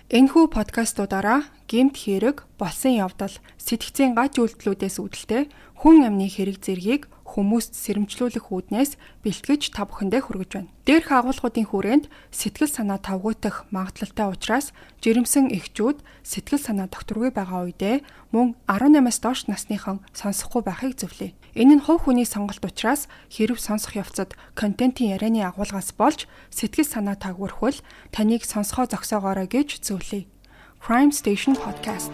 Энэхүү подкастуудаараа гэмт хэрэг, болсон явдал, сэтгцийн гач үйлдэлүүдээс үүдэлтэй хүн амны хэрэг зэргийг хүмүүст сэрэмжлүүлэх үүднээс бэлтгэж та бүхэндээ хүргэж байна. Дээрх агуулгуудын хүрээнд сэтгэл санаа тавгуутах магадлалтай учраас жирэмсэн эхчүүд сэтгэл санаа докторгүй байгаа үедээ мөн 18-аас доош насныхан сонсохгүй байхыг зөвлөе. Энэ нь хувь хүний сонголт учраас хэрв сонсох явцад контентын ярианы агуулгаас болж сэтгэл санаа тагвархвал таныг сонсгоо зогсоогоорой гэж зөвлөе. Crime Station Podcast.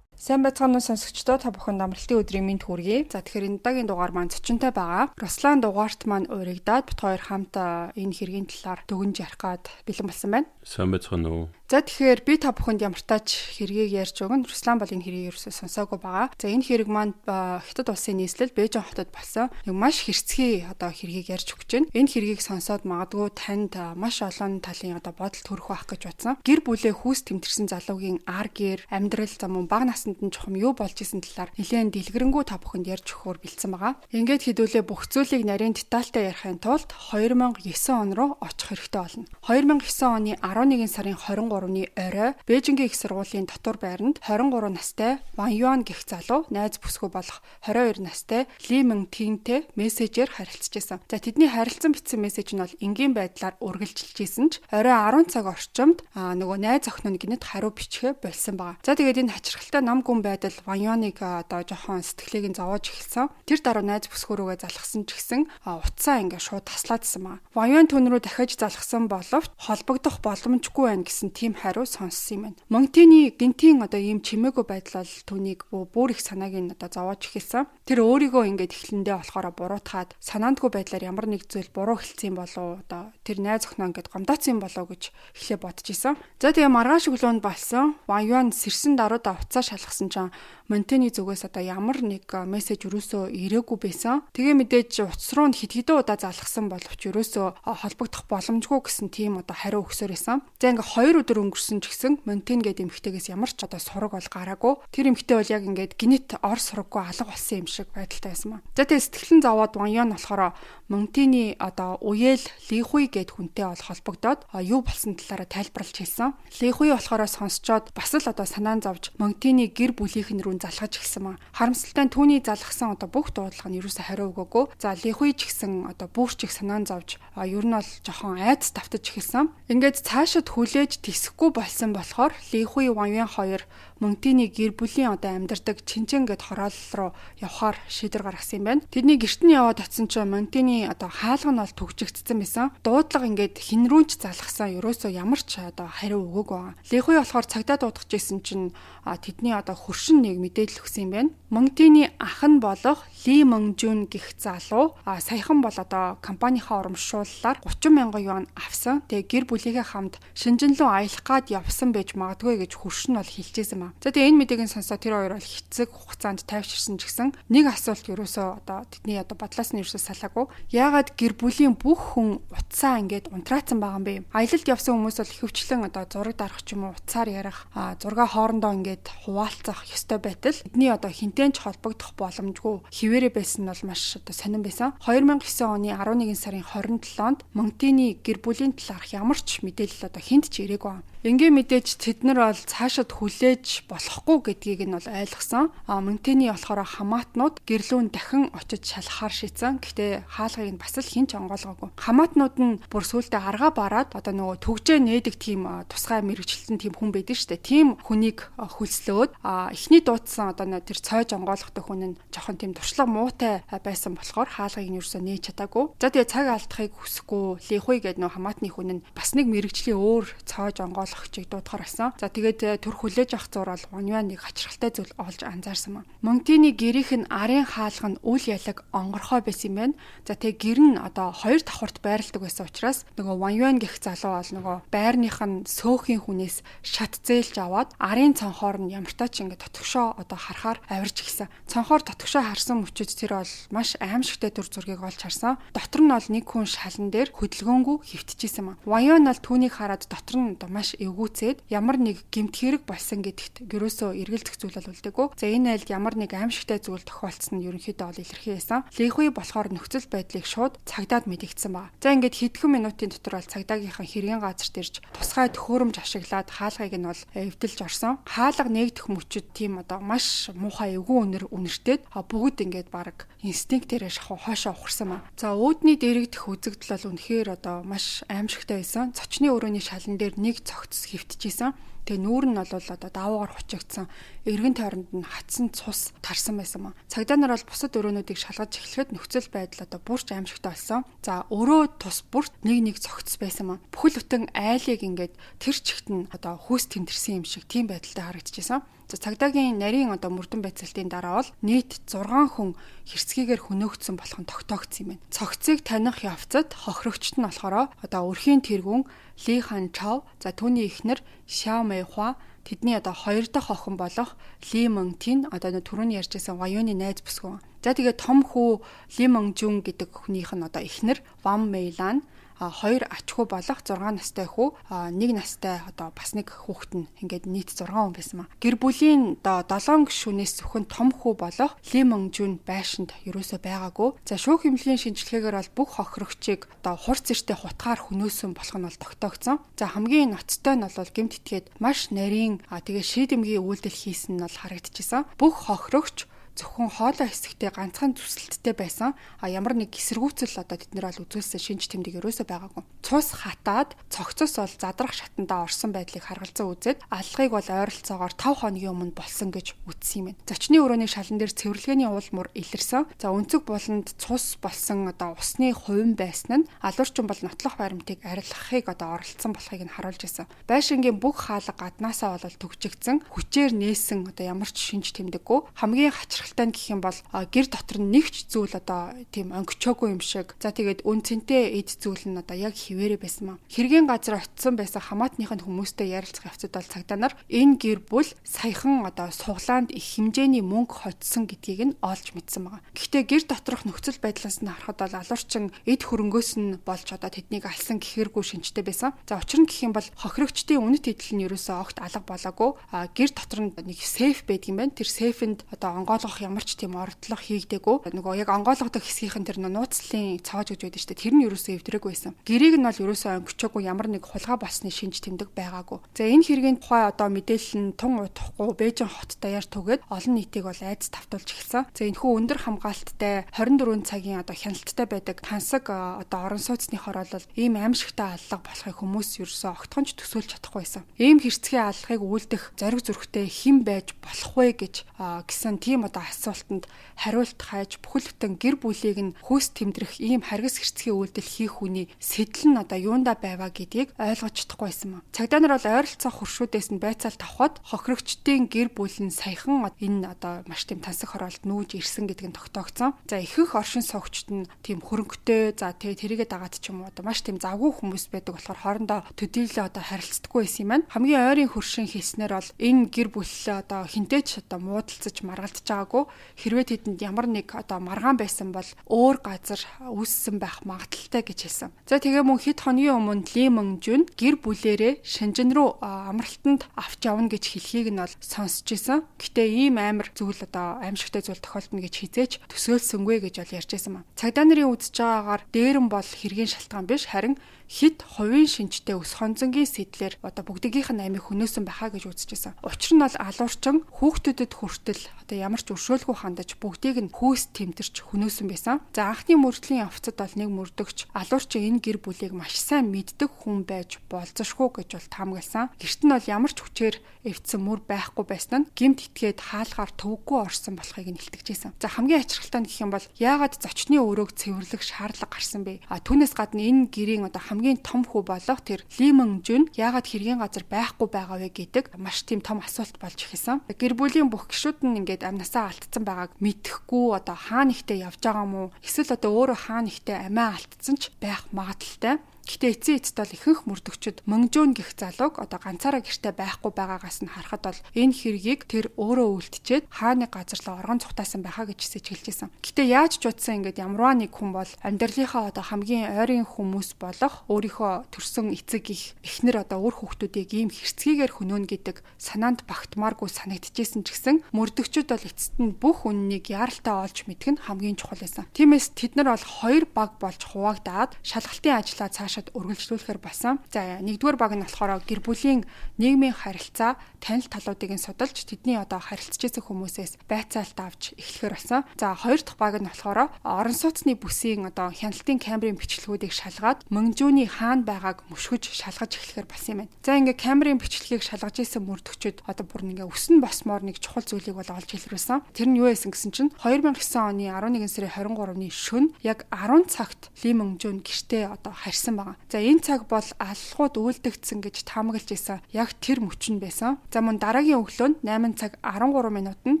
Сайн байцгаана уу сонсогчдоо, та бүхэнд амралтын өдрийн мэнд хүргэе. За тэгэхээр энэ удаагийн дугаар маань зочинтой байгаа. Руслан дугаарт маань урагдаад бит хоёр хамт энэ хэргийн талаар дүгнж ярих гад бэлэн болсон байна. Сайн байцгаана уу. За тэгэхээр би та бүхэнд ямар тач хэргийг ярьж өгнө. Руслан бол энэ хэргийг ерөөсөө сонсоогүй байгаа. За энэ хэрэг маань Хятад улсын нийслэл Бээжин хотод болсон нэг маш хэрцгий хэргийг ярьж өгч байна. Энэ хэргийг сонсоод магадгүй танд маш олон талын бодол төрөх байх гэж бодсон. Гэр бүлээ хүүс тэмтэрсэн залуугийн ар гэр, амьдрал зам бага наснд нь чухам юу болж исэн талаар нэлээд дэлгэрэнгүй та бүхэнд ярьж өгөхөөр бэлдсэн байгаа. Ингээд хэдүүлээ бүх зүйлийг нарийн детальтай ярихын тулд 2009 он руу очих хэрэгтэй болно. 2009 оны 11 сарын 23-ны орой Бээжингийн их сургуулийн дотор байранд 23 настай Ван Юан гэх залуу найз бүсгүй болох 22 настай Ли Мэн Тинтэй мессежээр харилцажсэн. За тэдний харилцан бичсэн мессеж нь бол энгийн байдлаар үргэлжилж исэн ч орой 10 цаг орчимд нөгөө найз охин нь гинэт хариу бичгээ болсон байгаа. За тэгээд энэ хачирхалтай нам гүн байдал Ван Юаныг жоохон сэтгэлийг нь зовоож эхэлсэн. Тэр дараа найз бүсгүүрүүгээ залхсан ч гэсэн утсаа ингээ шууд таслаадсан байна. Ван Юан түн рүү дахиж залхсан боловч холбогдох боломжгүй байна гэсэн тийм хариу сонссон юм байна. Монтины гинтийн ийм чимээгүй байдал бол түүнийг бүр их санааг нь зовоож эхэлсэн. Тэр өөрийгөө ингээд эхлэндээ болохоор буруутгаад санаандгүй байдлаар ямар нэг зүйл буруу хэлсэн болов тэр найз охиноо ингээд гомдоцсон болов гэж эхлээ бодож исэн. За тэгээ маргааш өглөөнд болсон Ван Юан сэрсэн даруйда уцаа шалгасан чинь Монтины зүгээс ямар нэг мессеж өрөөсөө ирээгүй байсан. Тэгээ мэдээж утас руу хит хитэн удаа залгсан боловч өрөөсөө холбогдох боломжгүй гэсэн тийм хариу өгсөөр байсан. За ингээ 2 өдөр өнгөрсөн ч гэсэн Монтин гэдэг эмэгтэйгээс ямар ч сураг бол гараагүй. Тэр эмэгтэй бол яг ингээд гинэт ор сураггүй алга болсон юм шиг байдалтай байсан маа. За тэгээ сэтгэлэн зовоод Ван Юан болохоор Монтины уяэл Ли Хуй гэд хүнтэй бол холбогдоод юу болсон талаараа тайлбарлаж хэлсэн. Ли Хуй болохоор сонсцоод бас л санаан зовж Монтины гэр бүлийнхэн рүү залгаж эхэлсэн маа. Харамсалтай нь түүний залгасан бүх дуудлага нь ерөөсө хариу өгөөгүй. За Ли Хуй ч гэсэн бүр ч их санаан зовж ер нь бол жоохон айц давтаж эхэлсэн. Ингээд цаашид хүлээж тисэхгүй болсон болохоор Ли Хуй Ван Юан хоёр Монтины гэр бүлийн амьдардаг Чинчэн гэд хороолол руу явхаар шийдвэр гаргасан юм байна. Тэдний гэрт нь яваад очсон чинь Монтины хаалга нь бол төгжигдсэн байсан. Дуудлага ингээд хин рүүч залгасан ерөөсөө ямар ч хариу өгөөгүй байгаа. Ли Хуй болохоор цагдаа дуудаж исэн чинь тэдний хөршин нэг мэдээлэл өгсөн юм байна. Монтины ах нь болох Ли Мэн Жун гэх залуу саяхан бол компанийнхаа урамшууллаар 30,000 юан авсан. Тэгээ гэр бүлийнхээ хамт Шинжэн рүү аялах гад явсан байж магадгүй гэж хөршин бол хэлжсэн байна. За тэгээ энэ мэдээг сонсоод тэр хоёр бол хэцэг хугацаанд тайвширсан ч гэсэн нэг асуулт ерөөсөө тэдний бодлоос нь ерөөсөө салаагүй. Яагаад гэр бүлийн бүх хүн утсаа ингээд унтраацсан байгаа юм бэ? Аялалд явсан хүмүүс бол ихэвчлэн зураг дарах ч юм уу утсаар ярих, зургаа хоорондоо ингээд хуваалцах ёстой байтал бидний хинтэн ч холбогдох боломжгүй хിവэрэ байсан нь бол маш сонирн байсан. 2009 оны 11 сарын 27-нд Монтины гэр бүлийн талаарх ямар ч мэдээлэл хинт ч ирээгүй. Ингээ мэдээж тэд нар бол цаашид хүлээж болохгүй гэдгийг нь бол ойлгосон. Монтины болохоор хамаатнууд гэрлүүн дахин очиж шалгахаар шийдсэн. Гэхдээ хаалгыг нь бас л хинч онгоолгоогүй. Хамаатнууд нь бүр сүултээ аргаа бараад нөгөө төгжээ нээдэг тийм тусгай мэрэгчлэн тийм хүн байдаг шүү дээ. Тийм хүнийг хөлслөөд эхний дуудсан тэр цойж онгоолготой хүн нь жоохон тийм туршлага муутай байсан болохоор хаалгыг нь юусоо нээж чадаагүй. За тэгээ цаг алдахыг хүсэхгүй Ли Хуй гэдэг нөгөө хамаатны хүн нь бас нэг мэрэгжлийн өөр цойж онгоолгогчийг дуудахаар байсан. За тэгээд төр хүлээж авах зур бол Ван Юан нэг хачирхалтай зүйл олж анзаарсан маа. Монтины гэрийнх нь арын хаалга нь үл ялаг онгорхой байсан юм байна. За тэгээ гэр нь 2 давхурт байрладаг байсан учраас нөгөө Ван Юан гэх залуу бол нөгөө байрных нь сөөхийн хүнээс шат зээлж аваад арын цонхоор нь ямартаа ч ингээд тотгошоо харахаар авирж гисэн. Цонхоор тотгошоо харсан мөчөд тэр бол маш аимшигтай төр зургийг олж харсан. Дотор нь бол нэг хүн шалан дээр хөдөлгөөнгүй хөвтчихсэн маа. Ван Юан бол түүнийг хараад дотор нь маш эвгүүцээд ямар нэг гэмт хэрэг болсон гэдэгт ерөөсөө эргэлзэх зүйл бол үлдээгүй. За энэ айлд ямар нэг аимшигтай зүйл тохиолдсон нь ерөнхийдөө бол илэрхий байсан. Лихүй болохоор нөхцөл байдлыг шууд цагдаад мэдэгдсэн ба. За ингээд хэдхэн минутын дотор бол цагдаагийнхаа хэргийн газарт ирж тусгай төхөөрөмж ашиглаад хаалгыг нь бол эвдэлж орсон. Хаалга нээгдэх мөчөд тийм одоо маш муухай эвгүй үнэртээд бүгд ингээд баг инстинктээрээ шахуу хоошоо ухарсан ба. За үүдний дэрэгдэх үзэгдэл бол үнэхээр одоо маш аимшигтай байсан. Цочны өрөөний шалан дээр нэг цогц хэвтчихсэн. Тэгээ нүүр нь бол одоо даавуугаар хучигдсан. Эргэн тойронд нь хатсан цус тарсан байсан маа. Цагдаа нар бол бусад өрөөнүүдийг шалгаж эхлэхэд нөхцөл байдал одоо бүрч аимшигтай болсон. За өрөө тус бүрт нэг цогц байсан маа. Бүхэл бүтэн айлыг ингээд тэр чигт нь одоо хөөс тэмдэрсэн юм шиг тийм байдалтай харагдчихсан. За цагдаагийн нарийн одоо мөрдөн байцаалтын дараа бол нийт 6 хүн хэрцгийгээр хөнөөгдсөн болох нь тогтоогдсон юм байна. Цогцыг таних явцад хохирогчт нь болохоор одоо өрхийн тэргүүн Ли Хан Чао, за түүний эхнэр Шао Мэйхуа, тэдний одоо 2 дахь охин болох Ли Мэнтин одоо түрүүний ярьжсэн Ваюны найз бүсгүйн. За тэгээд том хүү Ли Мэнжүн гэдэг хүнийх нь одоо эхнэр Ван Мэйлан, 2 ач хүү болох 6 настай хүү, 1 настай одоо бас нэг хүүхэд нь ингээд нийт 6 хүн байсан маа. Гэр бүлийн одоо 7 гишүүнээс зөвхөн том хүү болох Ли Мэнжүн байшинд ерөөсөө байгаагүй. За шүүх эмнэлгийн шинжилгээгээр бол бүх хохирогчийг одоо хурц эртээ хутгаар хөнөөсөн болох нь бол тогтоогдсон. За хамгийн ноцтой нь бол гэмт итгээд маш нарийн тэгээ шийдэмгийн үйлдэл хийсэн нь бол харагдчихсан. Бүх хохирогч зөвхөн хоолой хэсэгтээ ганцхан зүсэлттэй байсан. Ямар нэг эсэргүүцэл одоо тэд нэр бол үзүүлсэн шинж тэмдэг ерөөсөө байгаагүй. Цус хатаад цогцос бол задрах шатандаа орсон байдлыг харгалзан үзээд аллагыг бол ойролцоогоор 5 хоногийн өмнө болсон гэж үзсэн юм байна. Зочны өрөөний шалан дээр цэвэрлэгээний уул мөр илэрсэн. За өнцөг буланд цус болсон одоо усны хувин байсан нь алуурчин бол нотлох баримтыг арилгахыг одоо оролцсон болохыг нь харуулж байсан. Байшингийн бүх хаалга гаднаасаа бол төгжигдсэн, хүчээр нээсэн одоо ямар ч шинж тэмдэггүй. Хамгийн хачирхалтай нь гэх юм бол гэр дотор нь нэгч зүйл одоо тийм онгичоогүй юм шиг. За тэгээд үнцэнтэй эд зүйл нь одоо яг хിവэрэ байсан маа. Хэргийн газар очисон байсан хамаатныхын хүмүүстэй ярилцах явцад бол цагдаа нар энэ гэр бүл саяхан одоо суглаанд их хэмжээний мөнгө хоцсон гэдгийг нь олж мэдсэн байгаа. Гэхдээ гэр доторх нөхцөл байдлаас нь харахад бол алуурчин эд хөрөнгөөс нь болж одоо тэднийг алсан гэхэргүй шинжтэй байсан. За учир нь гэх юм бол хохирогчдын үнэт идэл нь ерөөсөө огт алга болоогүй. Гэр дотор нь нэг сейф байдаг юм байна. Тэр сейфэнд одоо онгойлгох ямар ч тийм ордлого хийгдээгүй. Нөгөө яг онгойлгодог хэсгийнхэн тэр нууцлалын цоож гэж байдаг шүү дээ. Тэр нь ерөөсөө эвдрээгүй байсан. Гэрийг нь бол ерөөсөө онгичоогүй, ямар нэг хулгай болсны шинж тэмдэг байгаагүй. За энэ хэргийн тухай одоо мэдээлэл нь тун удахгүй Бээжин хот даяар түгээд олон нийтийг бол айдас тавтуулж эхэлсэн. За энэхүү өндөр хамгаалттай 24 цагийн одоо хяналттай байдаг тансаг одоо орон сууцныхоор бол ийм аимшигтай аллага болохыг хүмүүс ерөөсөө огтхонч төсөөлж чадахгүй байсан. Ийм хэрцгий аллагыг үйлдэх зориг зүрхтэй хэн байж болох вэ гэж гэсэн тийм одоо асуултанд хариулт хайж бүхэл бүтэн гэр бүлийг нь хөөс тэмдрэх ийм харгас хэрцгий үйлдэл хийх хүний сэтэл нь одоо юунда байваа гэдгийг ойлгож чадахгүй байсан маа. Цагдаа нар бол ойролцоо хуршүүдээс нь байцаалт авахд хохирогчдын гэр бүл нь саяхан энэ одоо маш тийм тансаг хороолт нүүж ирсэн гэдэг нь тогтоогдсон. За ихэнх оршин суугчид нь тийм хөрөнгөтэй, за тэрийгэ дагаад ч юм уу одоо маш тийм завгүй хүмүүс байдаг болохоор хоорондоо төдийлөө одоо харилцдаггүй байсан юм байна. Хамгийн ойрын хөршин хэлснээр бол энэ гэр бүл одоо хинтээч одоо муудалцаж маргалдаж байгаагүй. Хэрвээ тэдэнд ямар нэг одоо маргаан байсан бол өөр газар үүссэн байх магадaltaй гэж хэлсэн. За тэгээ мөн хэд хоногийн өмнө Ли Мэнжүн гэр бүлээрээ Шэнжин рүү амралтанд авч явна гэж хэлхийг нь бол сонсч ирсэн. Гэтэ ийм амар зүйл одоо аимшигтай зүйл тохиолдно гэж хизээч төсөөлсөнгүй гэж бол ярьж байсан маа. Цагдаа нарын үзэж байгаагаар дээрэн бол хэргийн шалтгаан биш, харин хит хувийн шинжтэй өс хонзонгийн сэтлэр одоо бүгдгийнх нь амийг хөнөөсөн байхаа гэж үзчихсэн. Учир нь бол алуурчин хүүхдүүдэд хүртэл одоо ямар ч өршөөлгүй хандаж бүгдийг нь хөөс тэмтэрч хөнөөсөн байсан. За анхны мөрдлийн явцад бол нэг мөрдөгч алуурчин энэ гэр бүлийг маш сайн мэддэг хүн байж болзошгүй гэж бол таамагласан. Гэрт нь бол ямар ч хүчээр эвдсэн мөр байхгүй байсан нь гэмт итгээд хаалгаар төвөггүй орсон болохыг нь илтгэжсэн. За хамгийн ачирхалтай нь гэх юм бол яагаад зочны өрөөг цэвэрлэх шаардлага гарсан бэ? Түүнээс гадна энэ гэрийн одоо хамгийн том хүү болох тэр Ли Мэнжүн яагаад хэргийн газар байхгүй байгаа вэ гэдэг маш тийм том асуулт болж эхэлсэн. Гэр бүлийн бүх гишүүд нь ингээд амнасаа алдсан байгааг мэдэхгүй одоо хаана ихтэй явж байгаа юм уу? Эсвэл одоо өөрөө хаана ихтэй амиа алдсан ч байх магадaltaй. Гэхдээ эцсийн эцэд бол ихэнх мөрдөгчд Мөнжүүн гэх залууг одоо ганцаараа гэртээ байхгүй байгаагаас нь харахад бол энэ хэргийг тэр өөрөө үлдчихэд хааны газар руу оргон цухтаасан байхаа гэж сэжгэлжсэн. Гэхдээ яаж ч утсан ингээд ямарваа нэг хүн бол амьдралынхаа одоо хамгийн ойрын хүмүүс болох өөрийнхөө төрсөн эцэг их эхнэр одоо өөр хүүхдүүдийг ийм хэрцгийгээр хөнөөнө гэдэг санаанд багтмааргүй санагдчихсэн ч гэсэн мөрдөгчд бол эцэст нь бүх үннийг яаралтай олж мэдэх нь хамгийн чухал байсан. Тиймээс тэд нар бол хоёр баг болж хуваагдаад шалгалтын ажлаа цаашаад үргэлжлүүлэхээр болсон. За нэгдүгээр баг нь болохоор гэр бүлийн нийгмийн харилцаа, танил талуудыг нь судалж тэдний одоо харилцаж байсан хүмүүсээс байцаалт авч эхлэхээр болсон. За хоёр дахь баг нь болохоор орон сууцны бүсийн одоо хяналтын камерын бичлэгүүдийг шалгаад Мөнжүүний хаана байгааг мөшгөж шалгаж эхлэхээр болсон юм байна. За ингээ камерын бичлэгийг шалгаж исэн мөрдөгчд одоо бүр ингээ өсөн босмоор нэг чухал зүйлийг бол олж илрүүлсэн. Тэр нь юу байсан гэсэн чинь 2009 оны 11 сарын 23-ны шөнө яг 10 цагт Ли Мөнжүүн гэртээ одоо харьсан байгаа. За энэ цаг бол аллахууд үйлдэгдсэн гэж таамаглаж исэн яг тэр мөчн байсан. За мөн дараагийн өглөөнд 8 цаг 13 минутанд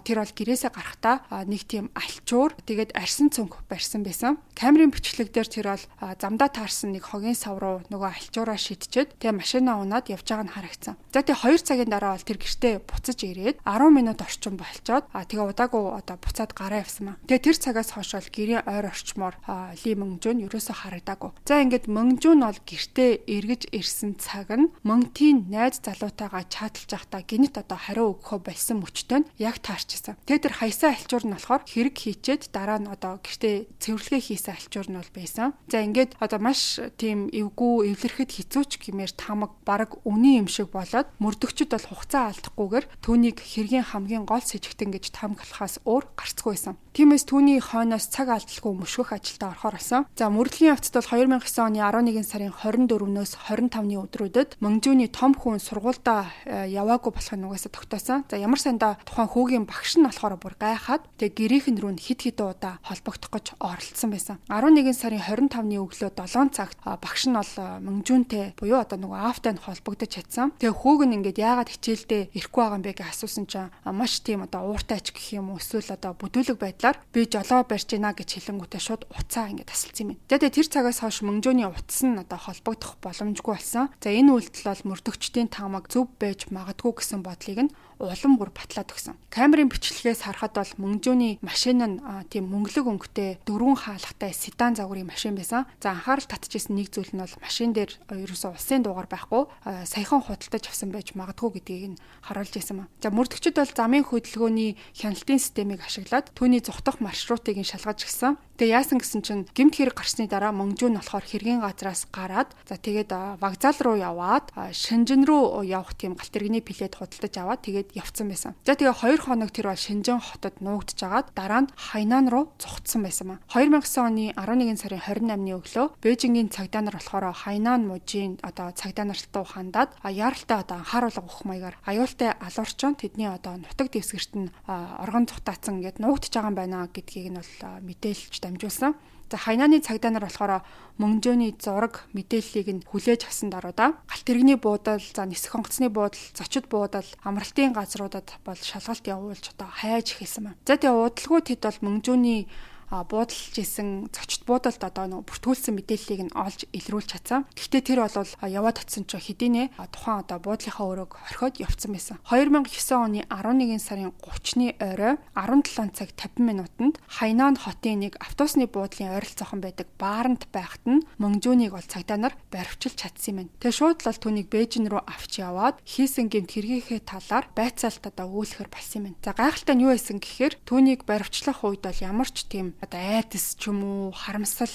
тэр бол гэрээсээ гарахдаа нэг тийм альчуур тэгээд арьсан цөнх барьсан байсан. Камерын бичлэг дээр тэр бол замдаа таарсан нэг хогийн сав руу нөгөө альчуураа шидчихэд тэгээ машинаа унаад явж байгааг нь харагдсан. За тэгээ 2 цагийн дараа бол тэр гэртээ буцаж ирээд 10 минут орчим болчоод тэгээ удаагүй одоо буцаад гараа явсан маа. Тэгээ тэр цагаас хойш бол гэрийн ойр орчмоор Ли Мөнжүүн ерөөсө харагдаагүй. За ингээд Мөнжүүн бол гэртээ эргэж ирсэн цаг нь Мөнтийн найз залуутайгаа чаталж байхдаа гинт одоо хариу өгөхөө болсон мөчтөнд яг таарчсан. Тэгээ тэр хаясаа альчуур нь болохоор хэрэг хийчээд дараа нь одоо гэртээ цэвэрлэгээ хийсэн альчуур нь бол байсан. За ингээд одоо маш тийм эвгүй эвлэрэхэд хэцүү ч гэмээр тамаг бараг үний юм шиг болоод мөрдөгчд бол хугацаа алдахгүйгээр түүнийг хэргийн хамгийн гол сэжигтэн гэж таамаглахаас өөр гарцгүй байсан. Тиймээс түүний хойноос цаг алдалгүй мөшгөх ажилдаа орохоор болсон. За мөрдлийн явцад бол 2009 оны 11 сарын 24-өөс 25-ны өдрүүдэд Мөнжүүний том хүн сургуульдаа яваагүй болох нь угаасаа тогтоосон. За ямар сандаа тухайн хүүгийн багш нь болохоор бүр гайхаад тэгээ гэрийнхэн рүү хит хитэн удаа холбогдох гэж оролцсон байсан. 11 сарын 25-ны өглөө 7 цагт багш нь бол Мөнжүүнтэй буюу одоо нөгөө аавтай нь холбогдож чадсан. Тэгээ хүүг нь ингээд яагаад хичээлдээ ирэхгүй байгаа юм бэ гэж асуусан чинь маш тийм одоо ууртайч гэх юм уу эсвэл одоо бүдүүлэг байдлаар би жолоо барьж гинэ гэж хэлэнгүүтээ шууд уцаа ингээд тасалсан юм. Тэгээ тэр цагаас хойш Мөнжүүний утас нь одоо холбогдох боломжгүй болсон. За энэ үйлдэл бол мөрдөгчдийн таамаг зөв байж магадгүй гэсэн бодлыг нь улам бүр батлаад өгсөн. Камерын бичлэгээс харахад бол Мөнжүүний машин нь тийм мөнгөлөг өнгөтэй 4 хаалгатай седан загварын машин байсан. За анхаарал татчихсан нэг зүйл нь бол машин дээр ерөөсөө улсын дуугар байхгүй саяхан худалдаж авсан байж магадгүй гэдгийг нь харуулж ирсэн юм. За мөрдөгчд бол замын хөдөлгөөний хяналтын системийг ашиглаад түүний зүхтах маршрутыг нь шалгаж гисэн. Тэгээ яасан гэсэн чинь гэмт хэрэг гарсны дараа Мөнжүүн болохоор хэргийн газраас гараад за тэгээд вокзал руу яваад Шэнжэн рүү явах тийм галт тэрэгний билет худалдаж аваад тэгээд явцсан байсан. За тэгээ 2 хоног тэр бол Шэнжэн хотод нуугдчихагаад дараа нь Хайнан руу зугтсан байсан маа. 2009 оны 11 сарын 28-ны өглөө Бээжингийн цагдаа нар болохоор Хайнан мужийн одоо цагдаа нартаа хандаад яаралтай одоо анхааруулга өгөх маягаар аюултай алуурчин тэдний одоо нутаг дэвсгэрт нь оргон цухтаацсан ингээд нуугдж байгаа юм байна гэдгийг нь бол мэдээлж дамжуулсан. За Хайнаны цагдаа нар болохоор Мөнжөөний зураг мэдээллийг нь хүлээж авсан даруйда галт тэрэгний буудал, за нисэх онгоцны буудал, зочид буудал, амралтын газруудад бол шалгалт явуулж одоо хайж эхэлсэн байна. За тэгээ удалгүй тэд бол Мөнжөөний буудалж исэн зочид буудалд одоо нэг бүртгүүлсэн мэдээллийг нь олж илрүүлж чадсан. Гэхдээ тэр бол яваад очсон ч хэдийнэ тухайн одоо буудлынхаа өрөөг хорхиод явцсан байсан. 2009 оны 11 сарын 30-ны орой 17 цаг 50 минутанд Хайнан хотын нэг автобусны буудлын ойролцоохон байдаг бааранд байхад нь Мөнжөөнийг бол цагдаа нар баривчилж чадсан юм байна. Тэгээ шууд л түүнийг Бээжин рүү авч яваад хийсэн гэмт хэрэгийнхээ талаар байцаалт одоо өгүүлэхээр болсон юм байна. За гайхалтай нь юу байсан гэхээр түүнийг баривчлах үед бол ямар ч тийм одоо айдас ч юм уу харамсал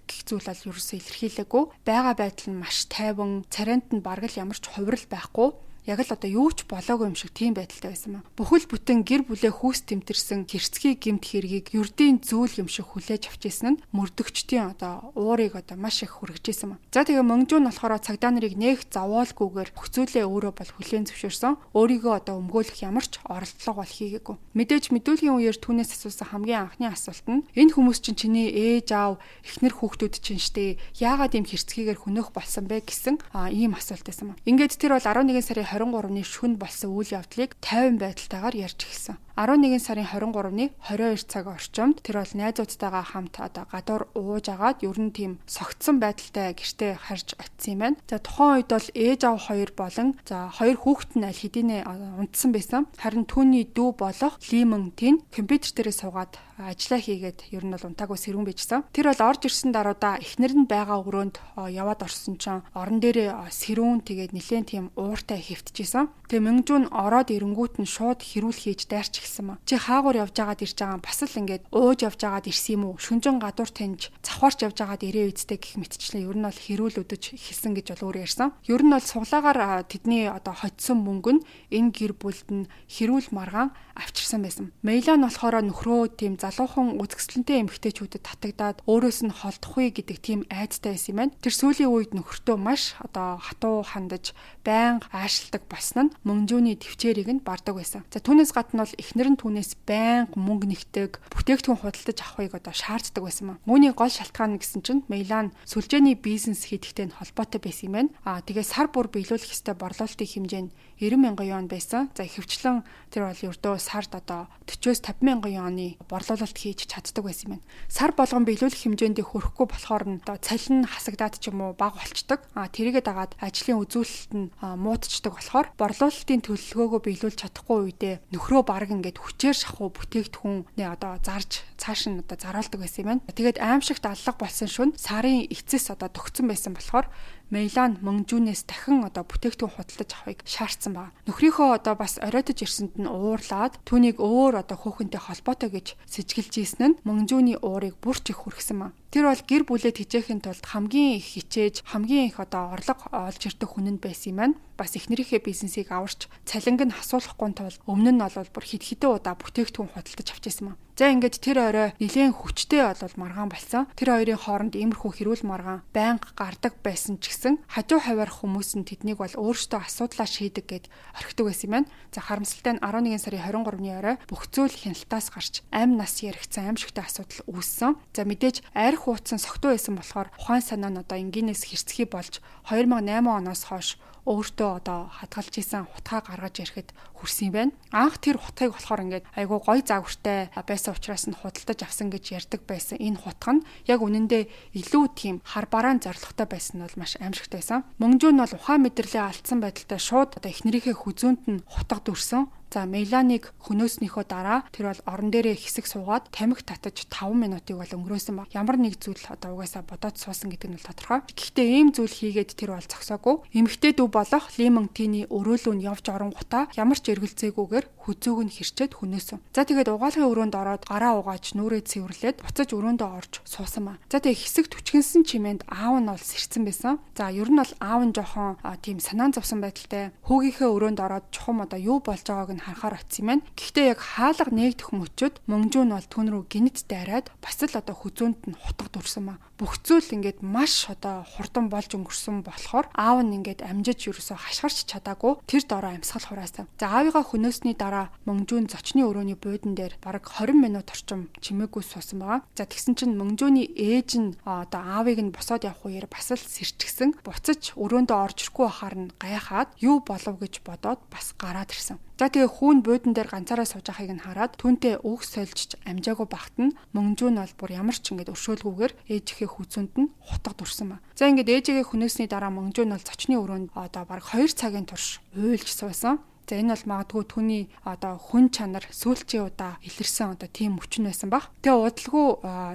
гэх зүйл бол ерөөсөө илэрхийлээгүй. Бага байдал нь маш тайван, царайнд нь бараг л ямар ч хувирал байхгүй. Яг л одоо юу ч болоогүй юм шиг тийм байдалтай байсан маа. Бүхэл бүтэн гэр бүлээ хүүс тэмтэрсэн хэрцгий гэмт хэргийг ердийн зүйл юм шиг хүлээж авч ирсэн нь мөрдөгчдийн одоо уурыг одоо маш их хүргэж ирсэн маа. За тэгээ Мөнжүүн болохоор цагдаа нарыг нэг заваалгүйгээр бүх зүйлээ өөрөө бол хүлээн зөвшөөрсөн. Өөрийгөө одоо өмгөөлөх ямар ч оролдлого бол хийгээгүй. Мэдээж мэдүүлгийн үеэр түүнээс асуусан хамгийн анхны асуулт нь энэ хүмүүс чинь чиний ээж аав, эхнэр хүүхдүүд чинь штэ яагаад ийм хэрцгийгээр хөнөөх болсон бэ гэсэн ийм асуулт байсан маа. Ингээд тэр бол 11 сарын 23-ны шөнө болсон үйл явдлыг тайван байдалтайгаар ярьж эхэлсэн. 11 сарын 23-ны 22 цаг орчимд тэр бол найзуудтайгаа хамт гадуур ууж агаад ер нь тийм согтсон байдалтай гэртээ харж очисон юм байна. За тухайн үед бол ээж аав хоёр болон хоёр хүүхэд нь аль хэдийнэ унтсан байсан. Харин түүний дүү болох Лимон Тин компьютер дээрээ суугаад ажиллаа хийгээд ер нь бол унтаагүй сэрүүн байжсан. Тэр бол орж ирсэн даруйда эхнэр нь байгаа өрөөнд яваад орсон чинь орон дээрээ сэрүүн тэгээд нэлээд тийм ууртай хэвтчихсэн. Тэгээ Мөнгжүүн ороод ирэнгүүт нь шууд хэрүүл хийж дайрч эхэлсэн маа. Чи хаагуур явж агаад ирж байгаа бас л ингээд ууж явж агаад ирсэн юм уу? Шүнжин гадуур таньж завхаарч явж агаад ирээ үсттэй гэх мэтчлэн ер нь бол хэрүүл өдөж эхэлсэн гэж бол өөр ярьсан. Ер нь бол суглаагаар тэдний хоцсон мөнгө нь энэ гэр бүлд нь хэрүүл маргаан авчирсан байсан. Мейлан болохоор нөхрөө тийм залуухан үзэсгэлэнтэй эмэгтэйчүүдэд татагдаад өөрөөс нь холдохгүй гэдэг тийм айдтай байсан юм байна. Тэр сүүлийн үед нөхөртөө маш хатуу хандаж байнга аашилдаг болсон нь Мөнгжүүний төвчээрийг нь бардаг байсан. За түүнээс гадна бол эхнэр нь түүнээс байнга мөнгө нэгтэг, бүтээгдэхүүн худалдаж авахыг шаарддаг байсан маа. Үүний гол шалтгаан гэсэн чинь Мейлан сүлжээний бизнес хийдэгтэй холбоотой байсан юм байна. Тэгээ сар бүр биелүүлэх ёстой борлуулалтын хэмжээ нь 90,000 юан байсан. За ихэвчлэн тэр бол ердөө сард 40-50,000 юаны борлуулалт хийж чаддаг байсан юм байна. Сар болгон биелүүлэх хэмжээнд хүрэхгүй болохоор нь цалин хасагдаад ч юм уу бага болчдөг. Тэрийгээ дагаад ажлын үзүүлэлт нь муудчихдаг болохоор борлуулалтын төлөвлөгөөгөө биелүүлж чадахгүй үедээ нөхрөө баг ингээд хүчээр шахуу бүтээгдэхүүн зарж цааш нь заруулдаг байсан юм байна. Тэгээд аимшигт аллах болсон шөнө сарын эцэс тогтсон байсан болохоор Мейлан Мөнгжүүнээс дахин бүтээгдэхүүн худалдаж авахыг шаардсан байна. Нөхрийнхөө бас оройтож ирсэнд нь уурлаад түүнийг өөр хөөхөнтэй холбоотой гэж сэжгэлж ийсэн нь Мөнгжүүний уурыг бүрч их хүргэсэн байна. Тэр бол гэр бүлээ тэжээхийн тулд хамгийн их хичээж, хамгийн их орлого олж ирдэг хүн нь байсан юм байна. Бас эхнэрийнхээ бизнесийг аварч цалинг нь хасуулахгүй тул өмнө нь бол бүр хэд хэдэн удаа бүтээгдэхүүн худалдаж авчихсан юм. За ингээд тэр орой нэлээд хүчтэй маргаан болсон. Тэр хоёрын хооронд иймэрхүү хэрүүл маргаан байнга гардаг байсан ч гэсэн хажуу хаваарх хүмүүс нь тэднийг бол өөрсдөө асуудлаа шийдэг гэд орхидог байсан юм байна. За харамсалтай нь 11 сарын 23-ны орой бүх зүйл хяналтаас гарч амь нас яригдсан аимшигтай асуудал үүссэн. За мэдээж арх хуудсан согтуу байсан болохоор ухаан санаа нь энгийнээс хэрцгий болж 2008 оноос хойш өөртөө хадгалж исэн хутгаа гаргаж ирэхэд хүрсэн юм байна. Анх тэр хутгийг болохоор ингээд айгүй гой загвартай байсан учраас нь худалдаж авсан гэж ярьдаг байсан. Энэ хутга нь яг үнэндээ илүү тийм хар бараан зоригтой байсан нь бол маш аимшигтай байсан. Мөнгжүүн бол ухаан мэдрэлээ алдсан байдалтай шууд эхнэрийнхээ хүзүүнд нь хутга дүрсэн. За Мейланыг хөнөөснийхөө дараа тэр бол орон дээрээ хэсэг суугаад тамхи татаж 5 минутыг бол өнгөрөөсөн баг. Ямар нэг зүйл угаасаа бодоод суусан гэдэг нь тодорхой. Гэхдээ ийм зүйл хийгээд тэр бол зогсоогүй. Эмэгтэй дүү болох Лимон Тины өрөөлөө нь явж оронгуудаа ямар ч эргэлзээгүйгээр хүзүүг нь хэрчээд хөнөөсөн. За тэгээд угаалгын өрөөнд ороод гараа угааж нүрээ цэвэрлээд буцаж өрөөндөө орж суусан ба. За тэгээд хэсэг түчгэнсэн чимээнд аав нь бол сэрцэн байсан. За ер нь бол аав нь жоохон тийм санаан зовсон байдалтай. Хүүгийнхээ өрөөнд ороод чухам юу болж байгааг нь харахаар очсон юм байна. Гэхдээ яг хаалга нээгдэх мөчөд Мөнгжүүн бол түүн рүү гинт дайраад бас л хүзүүнд нь хутга дүрсэн ба. Бүх зүйл ингээд маш хурдан болж өнгөрсөн болохоор аав нь ингээд амжиж ерөөсө хашгирч чадаагүй тэр дороо амьсгал хураасан. За аавыгаа хөнөөсний дараа Мөнгжүүн зочны өрөөний буудан дээр бараг 20 минут орчим чимээгүй суусан байгаа. За тэгсэн чинь Мөнгжүүний ээж нь аавыг нь босоод явах үеэр бас л сэрчгсэн. Буцаж өрөөндөө орж ирэхгүй байхаар нь гайхаад юу болов гэж бодоод бас гараад ирсэн. За тэгээ хүүн буудан дээр ганцаараа сууж байгааг нь хараад түүнтэй үг сольжж амжаагүй багт нь Мөнгжүүн бол бүр ямар ч ингээд өршөөлгүйгээр ээжийнхээ хүзүүнд нь хутга дүрсэн ба. За ингээд ээжигээ хөнөөсний дараа Мөнгжүүн бол зочны өрөөнд бараг 2 цагийн турш уйлж суусан. За энэ бол магадгүй түүний хүн чанар сүүлчийн удаа илэрсэн тийм мөчн байсан баг. Тэгээ удалгүй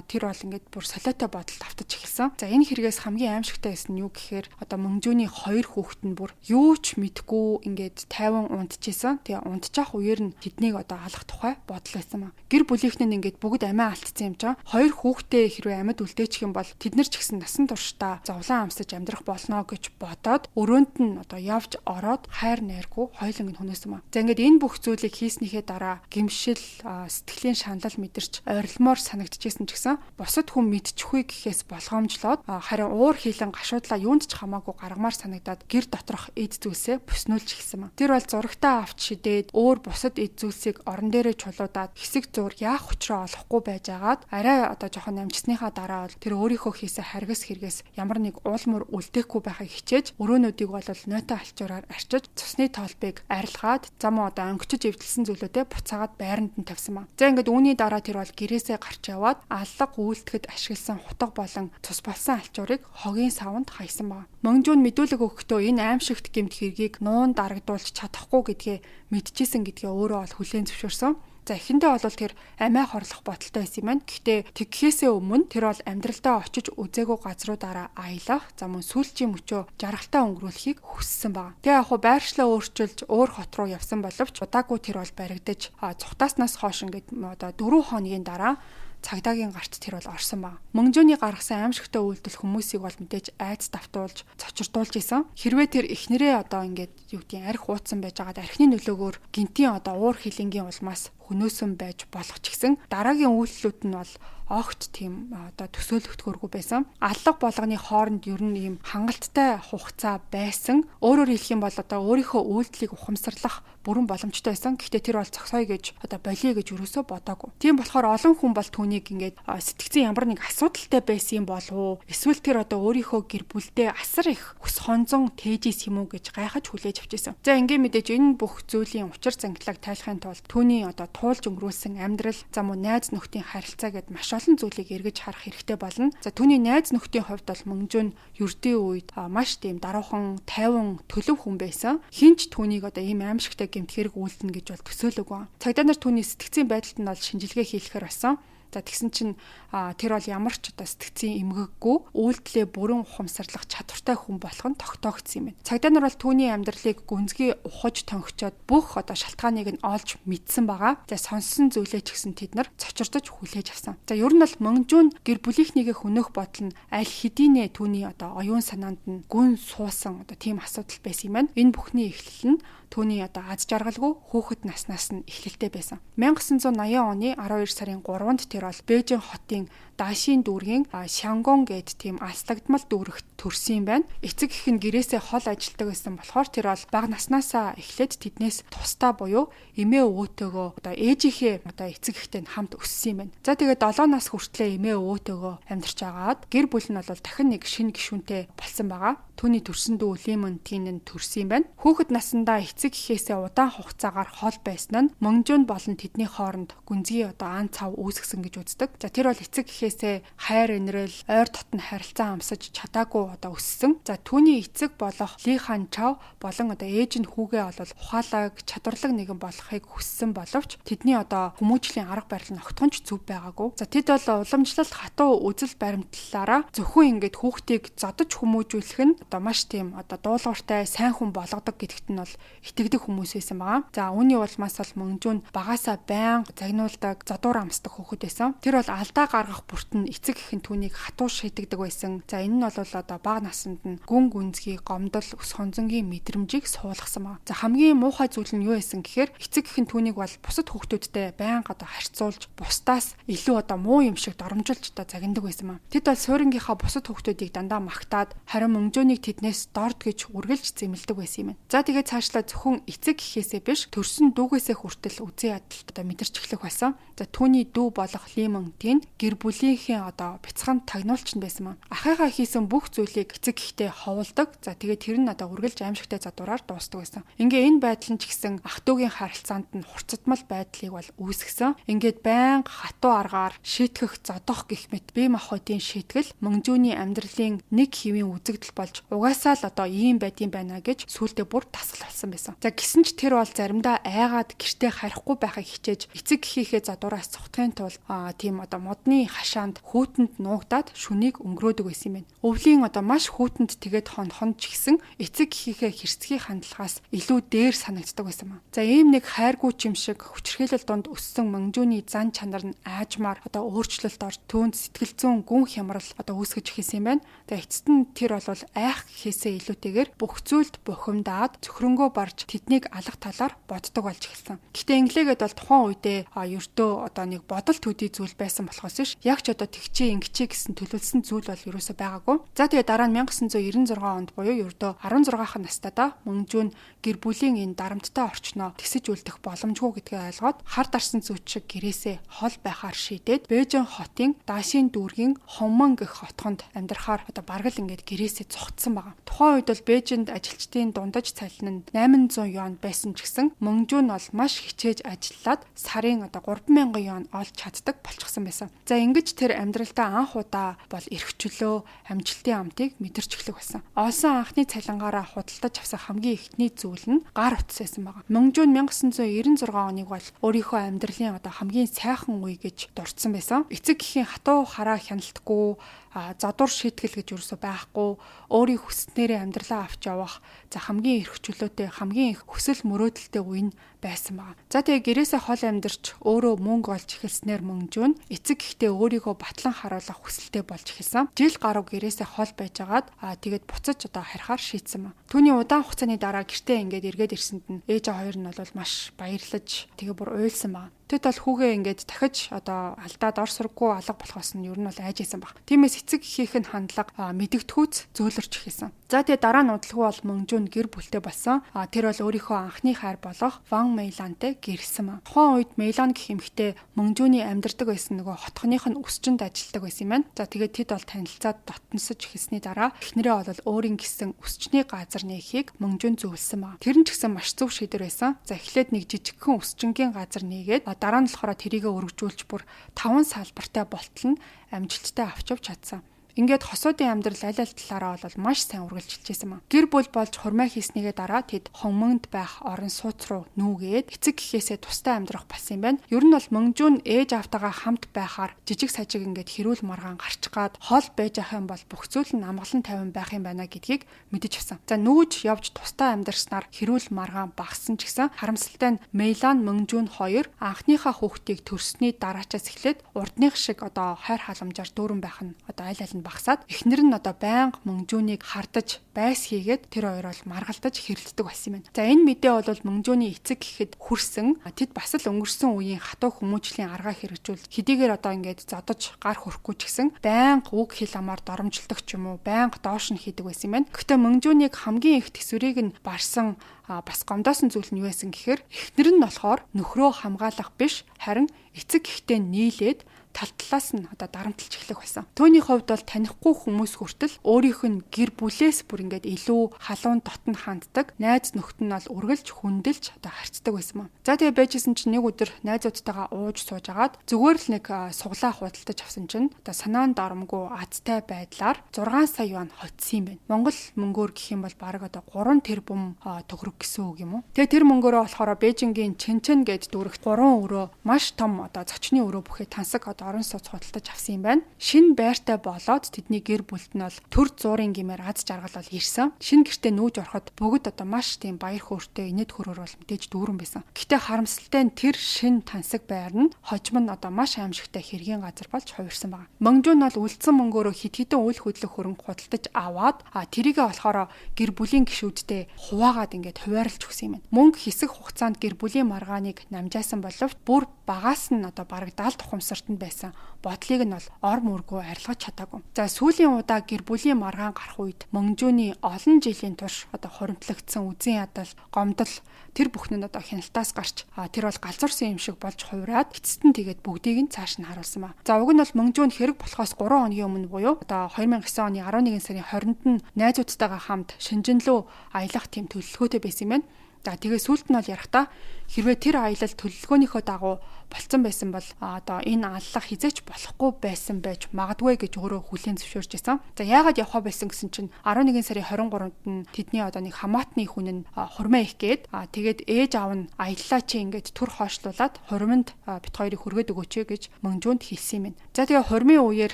тэр бол ингээд бүр солиотой бодолд автаж эхэлсэн. За энэ хэрэгээс хамгийн аимшигтай байсан нь юу гэхээр Мөнгжүүний 2 хүүхэд нь бүр юу ч мэдгүй ингээд тайван унтчихсан. Тэгээ унтчих үеэр нь тэднийг алах тухай бодол байсан ба. Гэр бүлийнхэн нь ингээд бүгд амиа алдсан юм чинь 2 хүүхдээ хэрвээ амьд үлдээчих юм бол тэд нар ч гэсэн насан туршдаа зовлон амсаж амьдрах болно гэж бодоод өрөөнд нь явж ороод хайр найргүй хоёуланг хүнөөсөн маа. За ингээд энэ бүх зүйлийг хийснийхээ дараа гэмшил, сэтгэлийн шанал мэдэрч ойрлмоор санагдчихсэн ч гэсэн бусад хүн мэдчихгүй гэхээс болгоомжлоод харин уур хилэн гашуудлаа юунд ч хамаагүй гаргамаар санагдаад гэр доторх эд зүйлсээ бүснүүлж эхэлсэн маа. Тэр бол зурагтаа авч шидээд өөр бусад эд зүйлсийг орон дээрээ чулуудаад хэсэг зур яах учраа олохгүй байжгаад арай одоо жоохон намжсныхаа дараа бол тэр өөрийнхөө хийсэн харгас хэрэгээс ямар нэг уулмөр үлдээхгүй байхыг хичээж өрөөнүүдийг бол нойтон алчуураар арчиж цусны тоолбыг арилгаад зам одоо өнгөчж эвдэлсэн зүйлүүдээ буцаагаад байранд нь тавьсан маа. За ингээд үүний дараа тэр бол гэрээсээ гарч яваад аллах үйлдэхэд ашигласан хутга болон цус болсон алчуурыг хогийн савнд хайсан маа. Мөнгжүүн мэдүүлэг өгөхдөө энэ аимшигт гэмт хэргийг нуун дарагдуулж чадахгүй гэдгээ мэдчихсэн гэдгээ өөрөө бол хүлээн зөвшөөрсөн. За эхэндээ бол тэр амиа хорлох бодолтой байсан юм байна. Гэхдээ тэгхээсээ өмнө тэр бол амьдралдаа очиж үзээгүй газруудаараа аялах, за мөн сүүлчийн мөчөө жаргалтаа өнгөрүүлэхийг хүссэн баг. Тэгээ яг хуу байршлаа өөрчилж өөр хот руу явсан боловч удаагүй тэр бол баригдаж цухтааснаас хойш ингээд одоо 4 хоногийн дараа цагдаагийн гарт тэр бол орсон баг. Мөнгжөөний гаргасан аимшигтай үйлдэл хүмүүсийг бол мэдээж айц давтуулж, цочирдуулж исэн. Хэрвээ тэр эхнэрээ одоо ингээд юу гэдгийг арх ууцсан байж байгаад архины нөлөөгөөр гинтийн одоо уур хилэнгийн улмаас хөнөөсөн байж болох ч гэсэн дараагийн үйлчлүүд нь бол огт тийм одоо төсөөлөгдөхөөргүй байсан. Аллах болгоны хооронд ер нь ийм хангалттай хугацаа байсан. Өөрөөр хэлэх юм бол одоо өөрийнхөө үйлдэлийг ухамсарлах бүрэн боломжтой байсан. Гэхдээ тэр бол зогсоё гэж одоо болиё гэж юусоо бодоагүй. Тийм болохоор олон хүн бол түүнийг ингээд сэтгцэн ямар нэг асуудалтай байсан юм болов уу? Эсвэл тэр одоо өөрийнхөө гэр бүлдээ асар их хүс хонзон тээжээс юм уу гэж гайхаж хүлээж авчихсан. За ингээд мэдээж энэ бүх зүйлийн учир зангилааг тайлахын тулд түүний одоо туулж өнгөрүүлсэн амьдрал, за мөн найз нөхдийн харилцаа гэд маш олон зүйлийг эргэж харах хэрэгтэй болно. За түүний найз нөхдийн хувьд бол Мөнгжүүн ердийн үед маш тийм даруухан, тайван, төлөв хүн байсан. Хинч түүнийг одоо ийм аимшигтай гэмт хэрэг үйлдэнэ гэж бол төсөөлөөгүй. Цагдаа нар түүний сэтгцийн байдалд нь бол шинжилгээ хийлэхээр болсон. За тэгсэн чинь тэр бол ямар ч одоо сэтгцийн эмгэггүй үйлдэлээ бүрэн ухамсарлах чадвартай хүн болох нь тогтоогдсон юм байна. Цагдаа нар бол түүний амьдралыг гүнзгий ухаж тонхичоод бүх одоо шалтгааныг нь олж мэдсэн байгаа. За сонссон зүйлээ ч гэсэн тэд нар цочирдож хүлээж авсан. За ер нь бол Мөнгжүүн гэр бүлийнхнийгээ хөнөөх бодол нь аль хэдийнэ түүний одоо оюун санаанд нь гүн суусан одоо тийм асуудал байсан юм байна. Энэ бүхний эхлэл нь түүний одоо аз жаргалгүй хүүхэд наснаас нь эхлэлтэй байсан. 1980 оны 12 сарын 3-нд тэр бол Бээжин хотын Дашийн дүүргийн Шангон гээд тийм алстагдмал дүүрэгт төрсөн юм байна. Эцэг эх нь гэрээсээ хол ажилтдаг байсан болохоор тэр бол бага наснаасаа эхлээд тэднээс тусдаа буюу эмээ өвөөтэйгөө одоо ээжийнхээ одоо эцэг эхтэй хамт өссөн юм байна. За тэгээд 7 нас хүртлээр эмээ өвөөтэйгөө амьдарч агаад гэр бүл нь бол дахин нэг шинэ гишүүнтэй болсон байгаа. Түүний төрсөн дүү Лимонтин нь төрсөн юм байна. Хүүхэд насндаа эцэг эхээсээ удаан хугацаагаар хол байсан нь Мөнгжүүн болон тэдний хооронд гүнзгий одоо ан цав үүсгэсэн гэж үздэг. За тэр бол эцэг эхээсээ хайр инрэл, ойр дотн харилцаа амсаж чадаагүй одоо өссөн. За түүний эцэг болох Ли Хан Чав болон одоо ээж нь хүүгээ бол ухаалаг, чадварлаг нэгэн болохыг хүссэн боловч тэдний одоо хүмүүжлийн арга барил нь огтхонч зөв байгаагүй. За тэд бол уламжлалт хатуу үзэл баримтлалаараа зөвхөн ингээд хүүхдийг зодож хүмүүжүүлэх нь одоо маш тийм одоо дуулууртай сайн хүн болгодог гэдэгт нь бол итгэдэг хүмүүс байсан байгаа. За үүний улмаас бол Мөнгжүүн багаасаа байн загнуулдаг, задуур амсдаг хүүхэд байсан. Тэр бол алдаа гаргах бүртэн эцэг эхэн түүнийг хатуу шийдэгдэг байсан. За энэ нь бол одоо бага наснд нь гүн гүнзгий, гомдол, ус хонзонгийн мэдрэмжийг суулгасан байна. За хамгийн муухай зүйл нь юу байсан гэхээр эцэг эхэн түүнийг бол бусад хүүхдүүдтэй байнга одоо харьцуулж, бусдаас илүү одоо муу юм шиг доромжилж одоо загнадаг байсан маа. Тэд бол суурингийнхаа бусад хүүхдүүдийг дандаа магтаад харин Мөнгжөөнийг тэднээс дорд гэж үргэлж зэмлдэг байсан юм. За тэгээд цаашлаа зөвхөн эцэг эхээсээ биш төрсөн дүүгээсээ хүртэл үзэн ядалт одоо мэдэрч эхлэх байсан. За түүний дүү болох Лимонтин гэр бүлийнхээ одоо бяцхан тагнуулч нь байсан маа. Ахыгаа хийсэн бүх зүйлийг эцэг эхтэй ховолдог. За тэгээд тэр нь одоо үргэлж аимшигтай задвараар дуусдаг байсан. Ингээ энэ байдал нь ч гэсэн ах トゥ угийн харилцаанд нь хурцтмал байдлыг бол үүсгэсэн. Ингээд байнга хатуу аргаар шийтгэх, зодох гэх мэт бие махбодын шийтгэл Мөнгжүүний амьдралын нэг хэвийн үзэгдэл болж угаасаа л одоо ийм байдсан байна гэж сүултээ бүр тасал болсон байсан. За гисэн ч тэр бол заримдаа айгаад гэртээ харихгүй байхыг хичээж эцэг эхийнхээ задвараас цухтахын тулд тийм одоо модны хашаанд хүүтэнд нуугдаад шүнийг өнгөрөөдөг байсан юм байна. Өвлийн одоо маш хүүтэнд тэгээд хонхон ч гэсэн эцэг эхийнхээ хэрцгий хандлагаас илүү дээр санагддаг байсан маа. За ийм нэг хайргүй ч юм шиг хүчрхийлэл донд өссөн Мөнгжүүний зан чанар нь аажмаар одоо өөрчлөлт орж түүнд сэтгэл зүйн гүн хямрал одоо үүсгэж эхэлсэн юм байна. Тэгээ эцэст нь тэр бол айх байх гэхээсээ илүүтэйгээр бүх зүйлд бухимдаад зөвхрөнгөө барж тэднийг алах талаар боддог болж эхэлсэн. Гэхдээ инглигээд бол тухайн үедээ ердөө одоо нэг бодол төдий зүйл байсан болохоос ш яг ч одоо тэгчээ ингэчээ гэсэн төлөвлөсөн зүйл бол ерөөсөө байгаагүй. За тэгээ дараа нь 1996 онд буюу ердөө 16 настайдаа Мөнжүүн гэр бүлийн энэ дарамттай орчноо тэгсэж үлдэх боломжгүй гэдгээ ойлгоод хар дарсан зүйч шиг гэрээсээ хол байхаар шийдээд Бээжин хотын Дашин дүүргийн Хонмон гэх хотхонд амьдрахаар одоо бараг л ингээд гэрээсээ цугтсан байгаа. Тухайн үед бол Бээжинд ажилчдын дундаж цалин нь 800 юан байсан ч гэсэн Мөнжүүн бол маш хичээж ажиллаад сарын одоо 3000 юан олж чаддаг болчихсон байсан. За ингэж тэр амьдралдаа анх удаа бол эрхчлөө амжилтын амтыг мэдэрч эхлэх байсан. Олсон анхны цалингаараа худалдаж авсан хамгийн ихний зүйл нь гар утас байсан байгаа. Мөнжүүн 1996 оныг бол өөрийнхөө амьдралын одоо хамгийн сайхан үе гэж дурдсан байсан. Эцэг гэхийн хатуу хараа хяналтгүй задуур шийтгэл гэж юусоо байхгүй өөрийн хүснээрээ амьдралаа авч явах за хамгийн эрх чөлөөтэй хамгийн их хүсэл мөрөөдөлтэй үе нь байсан байгаа. За тэгээ гэрээсээ хол амьдарч өөрөө мөнгө олж эхэлснээр Мөнжүүн эцэг гэхдээ өөрийгөө батлан харуулах хүсэлтэй болж эхэлсэн. Жил гаруй гэрээсээ хол байжгаад тэгээд буцаж одоо харихаар шийдсэн ба. Түүний удаан хугацааны дараа гэртээ ингээд эргээд ирсэнд нь ээж хоёр нь бол маш баярлаж тэгээ бүр уйлсан ба. Тэд бол хүүгээ ингээд дахиж одоо алдаад ор сурггүй алга болохоос нь ер нь бол айжсэн баг. Тиймээс эцэг эхийнх нь хандлага мэдэгдэхүйц зөөлрч эхэлсэн. За тэгээ дараа нь удалгүй бол Мөнжүүн гэр бүлтэй болсон. Тэр бол өөрийнхөө анхны хайр болох Ван Мэйлантай гэрэлсэн ба. Тухайн үед Мэйлан гэх эмэгтэй Мөнжүүний амьдардаг байсан нөгөө хотхоных нь өсчөнд ажилладаг байсан юм байна. За тэгээд тэд бол танилцаад дотносож эхэлсний дараа эхнэрээ бол өөрийн гисэн өсчний газар нээхийг Мөнжүүн зөвлөсөн ба. Тэр нь ч гэсэн маш зөв шийдвэр байсан. За эхлээд нэг жижигхэн өсчингийн газар нээгээд дараа нь болохоор тэрийгэ өргөжүүлж бүр 5 салбартай болтол нь амжилттай авч явж чадсан. Ингээд хосуудын амьдрал аль аль талаараа бол маш сайн үргэлжилж байсан юм. Гэр бүл болж хурмаа хийснийгээ дараа тэд Хонмонд байх орон сууц руу нүүгээд эцэг гэхээсээ тустай амьдрах болсон юм байна. Ер нь бол Мөнжүүн ээж автайгаа хамт байхаар жижиг сажиг ингээд хэрүүл маргаан гарч гад хол байж ах юм бол бүх зүйл нь амгалан тайван байх юм байна гэдгийг мэдэж авсан. За нүүж явж тустай амьдрснаар хэрүүл маргаан багассан ч гэсэн харамсалтай нь Мэйлан Мөнжүүн хоёр анхныхаа хүүхдийг төрсний дараачаас эхлээд урдных шиг одоо хайр халамжаар дүүрэн байх нь одоо аль аль нь багасаад эхнэр нь одоо байнга Мөнжүүнийг хардаж байс хийгээд тэр хоёр бол маргалдаж хэрэлддэг байсан юм байна. За энэ мэдээ бол Мөнжүүний эцэг гэхэд хүрсэн тэд бас л өнгөрсөн үеийн хатуу хүмүүжлийн аргаа хэрэгжүүл хэдийгээр одоо ингээд зодож гар хөрөхгүй ч гэсэн байнга үг хэл амаар доромжилдог ч юм уу байнга доош нь хийдэг байсан юм байна. Гэхдээ Мөнжүүнийг хамгийн их төсвөрийг нь барсан бас гомдоосон зүйл нь юу байсан гэхээр эхнэр нь болохоор нөхрөө хамгаалах биш харин эцэг гэхдээ нийлээд тал талаас нь одоо дарамтлж эхлэх байсан. Төвний хувьд бол танихгүй хүмүүс хүртэл өөрийнх нь гэр бүлээс бүр ингээд илүү халуун дотн ханддаг, найз нөхд нь бол үргэлж хүндэлж одоо харцдаг байсан мөн. За тэгээ байжсэн чинь нэг өдөр найзуудтайгаа ууж сууж агаад зүгээр л нэг суглаа худалдаж авсан чинь одоо санаанд оромгүй азтай байдлаар 6 сая юан хоцсон юм байна. Монгол мөнгөөр гэх юм бол бараг одоо 3 тэрбум төгрөг гэсэн үг юм уу. Тэгээ тэр мөнгөөрөө болохоор Бээжингийн Чэнчэн гээд дүүрэгт 3 өрөө маш том одоо зочны өрөө бүхий тансаг одоо орон сууц худалдаж авсан юм байна. Шинэ байртай болоод тэдний гэр бүлт нь бол төр зуурын гимээр аз жаргал бол ирсэн. Шинэ гэртээ нүүж ороход бүгд одоо маш тийм баяр хөөртэй инэд хөрөөр бол мэдээж дүүрэн байсан. Гэхдээ харамсалтай нь тэр шинэ тансаг байр нь хожим нь одоо маш аимшигтай хэргийн газар болж хувирсан байна. Мөнжүүн бол үлдсэн мөнгөөрөө хит хитэн үйл хөдлөх хөрөнгө худалдаж аваад тэрийгээ болохоор гэр бүлийн гишүүдтэй хуваагаад ингээд хуваарлж өгсөн юм байна. Мөнгө хэсэг хугацаанд гэр бүлийн маргааныг намжаасан боловч бүр багаас нь одоо бараг 70 тухамсартанд байсан бодлыг нь бол ор мөргөө арилгаж чадаагүй. За сүүлийн удаа гэр бүлийн маргаан гарах үед Мөнжүүний олон жилийн турш одоо хуримтлагдсан үзэн ядал, гомдол тэр бүхэн нь одоо хяналтаас гарч тэр бол галзуурсан юм шиг болж хувраад эцэст нь тэгээд бүгдийг нь цааш нь харуулсан ба. За уг нь бол Мөнжүүн хэрэг болохоос 3 хоногийн өмнө буюу одоо 2009 оны 11 сарын 20-нд нь найзуудтайгаа хамт Шэнжэн рүү аялах тийм төлөвлөгөөтэй байсан юм байна. За тэгээ сүүлд нь бол ярихдаа хэрвээ тэр аялал төлөвлөгөөнийхөө дагуу болцсон байсан бол одоо энэ аллах хизээч болохгүй байсан байж магадгүй гэж өөрөө хүлээн зөвшөөрч байсан. За яагаад явхаа байсан гэсэн чинь 11 сарын 23-нд нь тэдний одоо нэг хамаатны хүн нь хурмаа их гээд тэгээд ээж аав нь аяллаа чи ингээд түр хойшлуулад хурманд бит хоёрыг хүргээд өгөөч гэж Мөнжүүнд хэлсэн юм байна. За тэгээ хурмын үеэр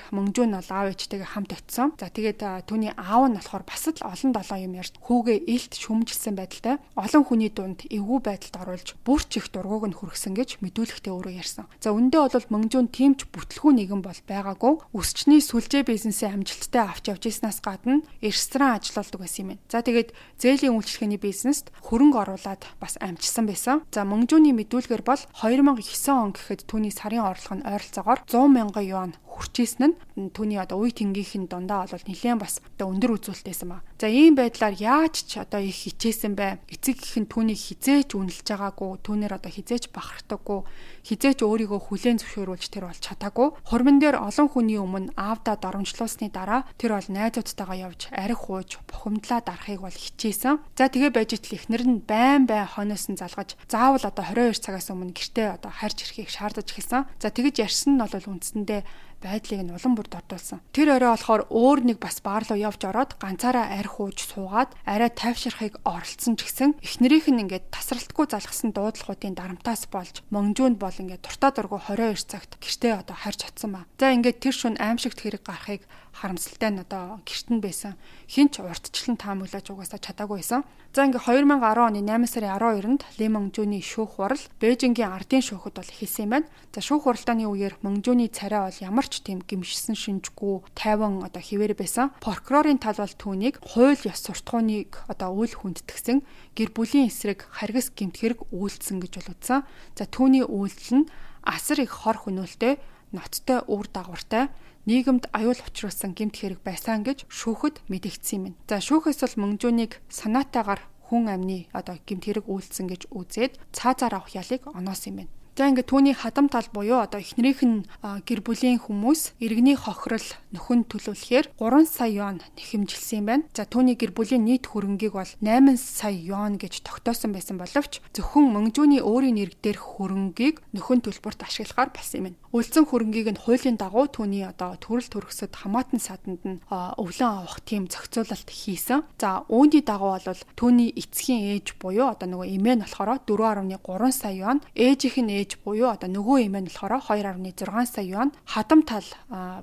Мөнжүүн бол аав ээжтэйгээ хамт очсон. За тэгээд түүний аав нь болохоор бас л олон долоо юм ярьж хүүгээ илт шүмжилсэн байдалтай олон хүний дунд эвгүй байдалд оруулж бүрч их дургууг нь хүргэсэн гэж мэдүүлэгтээ өөрөө ярьсан. За үндэ бол Мөнжүүн тимч бүтлгүй нэгэн бол байгаагүй. Өсчний сүлжээ бизнесээ амжилттай авч явж ирснээс гадна ресторан ажилладаг байсан юм байна. За тэгээд зээлийн үйлчлэгээний бизнест хөрөнгө оруулаад бас амжсан байсан. За Мөнжүүний мэдүүлгээр бол 2009 он гэхэд түүний сарын орлого нь ойролцоогоор 100 мянган юан хүрчээсэн нь түүний үе тэнгийнхэн дундаа бол нэлээд бас өндөр үзүүлэлтсэн ба. За ийм байдлаар яаж ч их хичээсэн бай. Эцэг гэх нь түүнийг хизээч үнэлж байгаагүй, түүнээр хизээч бахардаггүй, хизээч өөрийгөө хүлээн зөвшөөрүүлж тэр бол чадаагүй. Хурман дээр олон хүний өмнө аавдаа доромжлуулсны дараа тэр бол найзуудтайгаа явж арх ууж бухимдлаа дарахыг бол хичээсэн. За тэгээ байж итл эхнэр нь байн хойноос нь залгаж заавал 22 цагаас өмнө гэртээ харж ирэхийг шаардаж эхэлсэн. За тэгэж ярьсан нь бол үндсэндээ байдлыг нь улам бүр дордуулсан. Тэр орой болохоор өөр нэг бас баар руу явж ороод ганцаараа арх ууж суугаад арай тайвширхыг оролцсон ч гэсэн эхнэрийнх нь ингээд тасралтгүй залгсан дуудлагуудын дарамтаас болж Мөнжүүнд бол ингээд дуртай дургу 22 цагт гэртээ харж чадсан ба. За ингээд тэр шөнө аимшигт хэрэг гарахыг харамсалтай нь гэрт нь байсан. Хинч уртчлан таамаглаж угаасаа чадаагүй байсан. За ингээд 2010 оны 8 сарын 12-нд Ли Мөнжүүний шүүх хурал Бээжингийн ардын шүүхэд бол эхэлсэн юм байна. За шүүх хуралдааны үеэр Мөнжүүний царай бол ямар ч тийм гимшсэн шинжгүй тайван хിവэр байсан. Прокурорын тал бол түүнийг хууль ёс суртахууныг үл хүндэтгсэн гэр бүлийн эсрэг харгас гэмт хэрэг үйлдсэн гэж бол үзсэн. За түүний үйлдэл нь асар их хор хөнөөлтэй, ноцтой үр дагавартай нийгэмд аюул учруулсан гэмт хэрэг байсан гэж шүүхэд мэдэгдсэн юм. За шүүхээс бол Мөнжүүнийг санаатаагаар хүн амны гэмт хэрэг үйлдсэн гэж үзээд цаазаар авах ялыг оноосон юм байна. За ингээд түүний хадам тал буюу эхнэрийнх нь гэр бүлийн хүмүүс иргэний хохирол нөхөн төлөвлөхээр 3 сая юан нэхэмжилсэн юм байна. За түүний гэр бүлийн нийт хөрөнгийг бол 8 сая юан гэж тогтоосон байсан боловч зөвхөн Мөнжүүний өөрийн нэрэг дээрх хөрөнгийг нөхөн төлбөрт ашиглахаар болсон юм байна. Үлдсэн хөрөнгийг нь хуулийн дагуу түүний төрөл төрөсөд хамаатан саданд нь өвлөн авах тийм зохицуулалт хийсэн. За үүний дагуу бол түүний эцгийн ээж буюу нөгөө эмээ нь болохоор 4.3 сая юан, ээжийнх нь буюу нөгөө эмээ нь болохоор 2.6 сая юан, хадам тал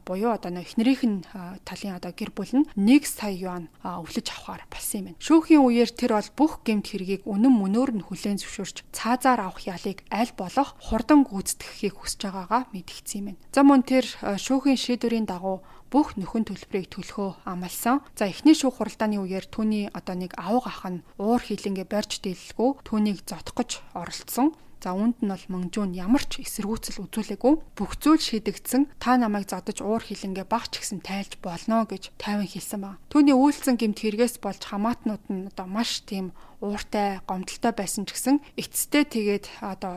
буюу эхнэрийнх нь талын гэр бүл нь 1 сая юан өвлөж авахар болсон юм байна. Шүүхийн үеэр тэр бол бүх гэмт хэргийг үнэн мөнөөр нь хүлээн зөвшөөрч цаазаар авах ялыг аль болох хурдан гүйцэтгэхийг хүсэж байгаагаа мэдгдсэн юм байна. За мөн тэр шүүхийн шийдвэрийн дагуу бүх нөхөн төлбөрийг төлөхөө амласан. За эхний шүүх хуралдааны үеэр түүний нэг авга ах нь уур хилэнгээ барьж дийлэлгүй түүнийг зодох гэж оролдсон. За үүнд нь бол Мөнжүүн ямар ч эсэргүүцэл үзүүлээгүй. Бүх зүйл шийдэгдсэн. Та намайг зодож уур хилэнгээ багч гэсэн тайлж болно гэж тайван хэлсэн ба. Түүний үйлцэн гэмт хэрэгээс болж хамаатнууд нь маш тийм ууртай, гомдолтой байсан ч гэсэн эцэстээ тэгээд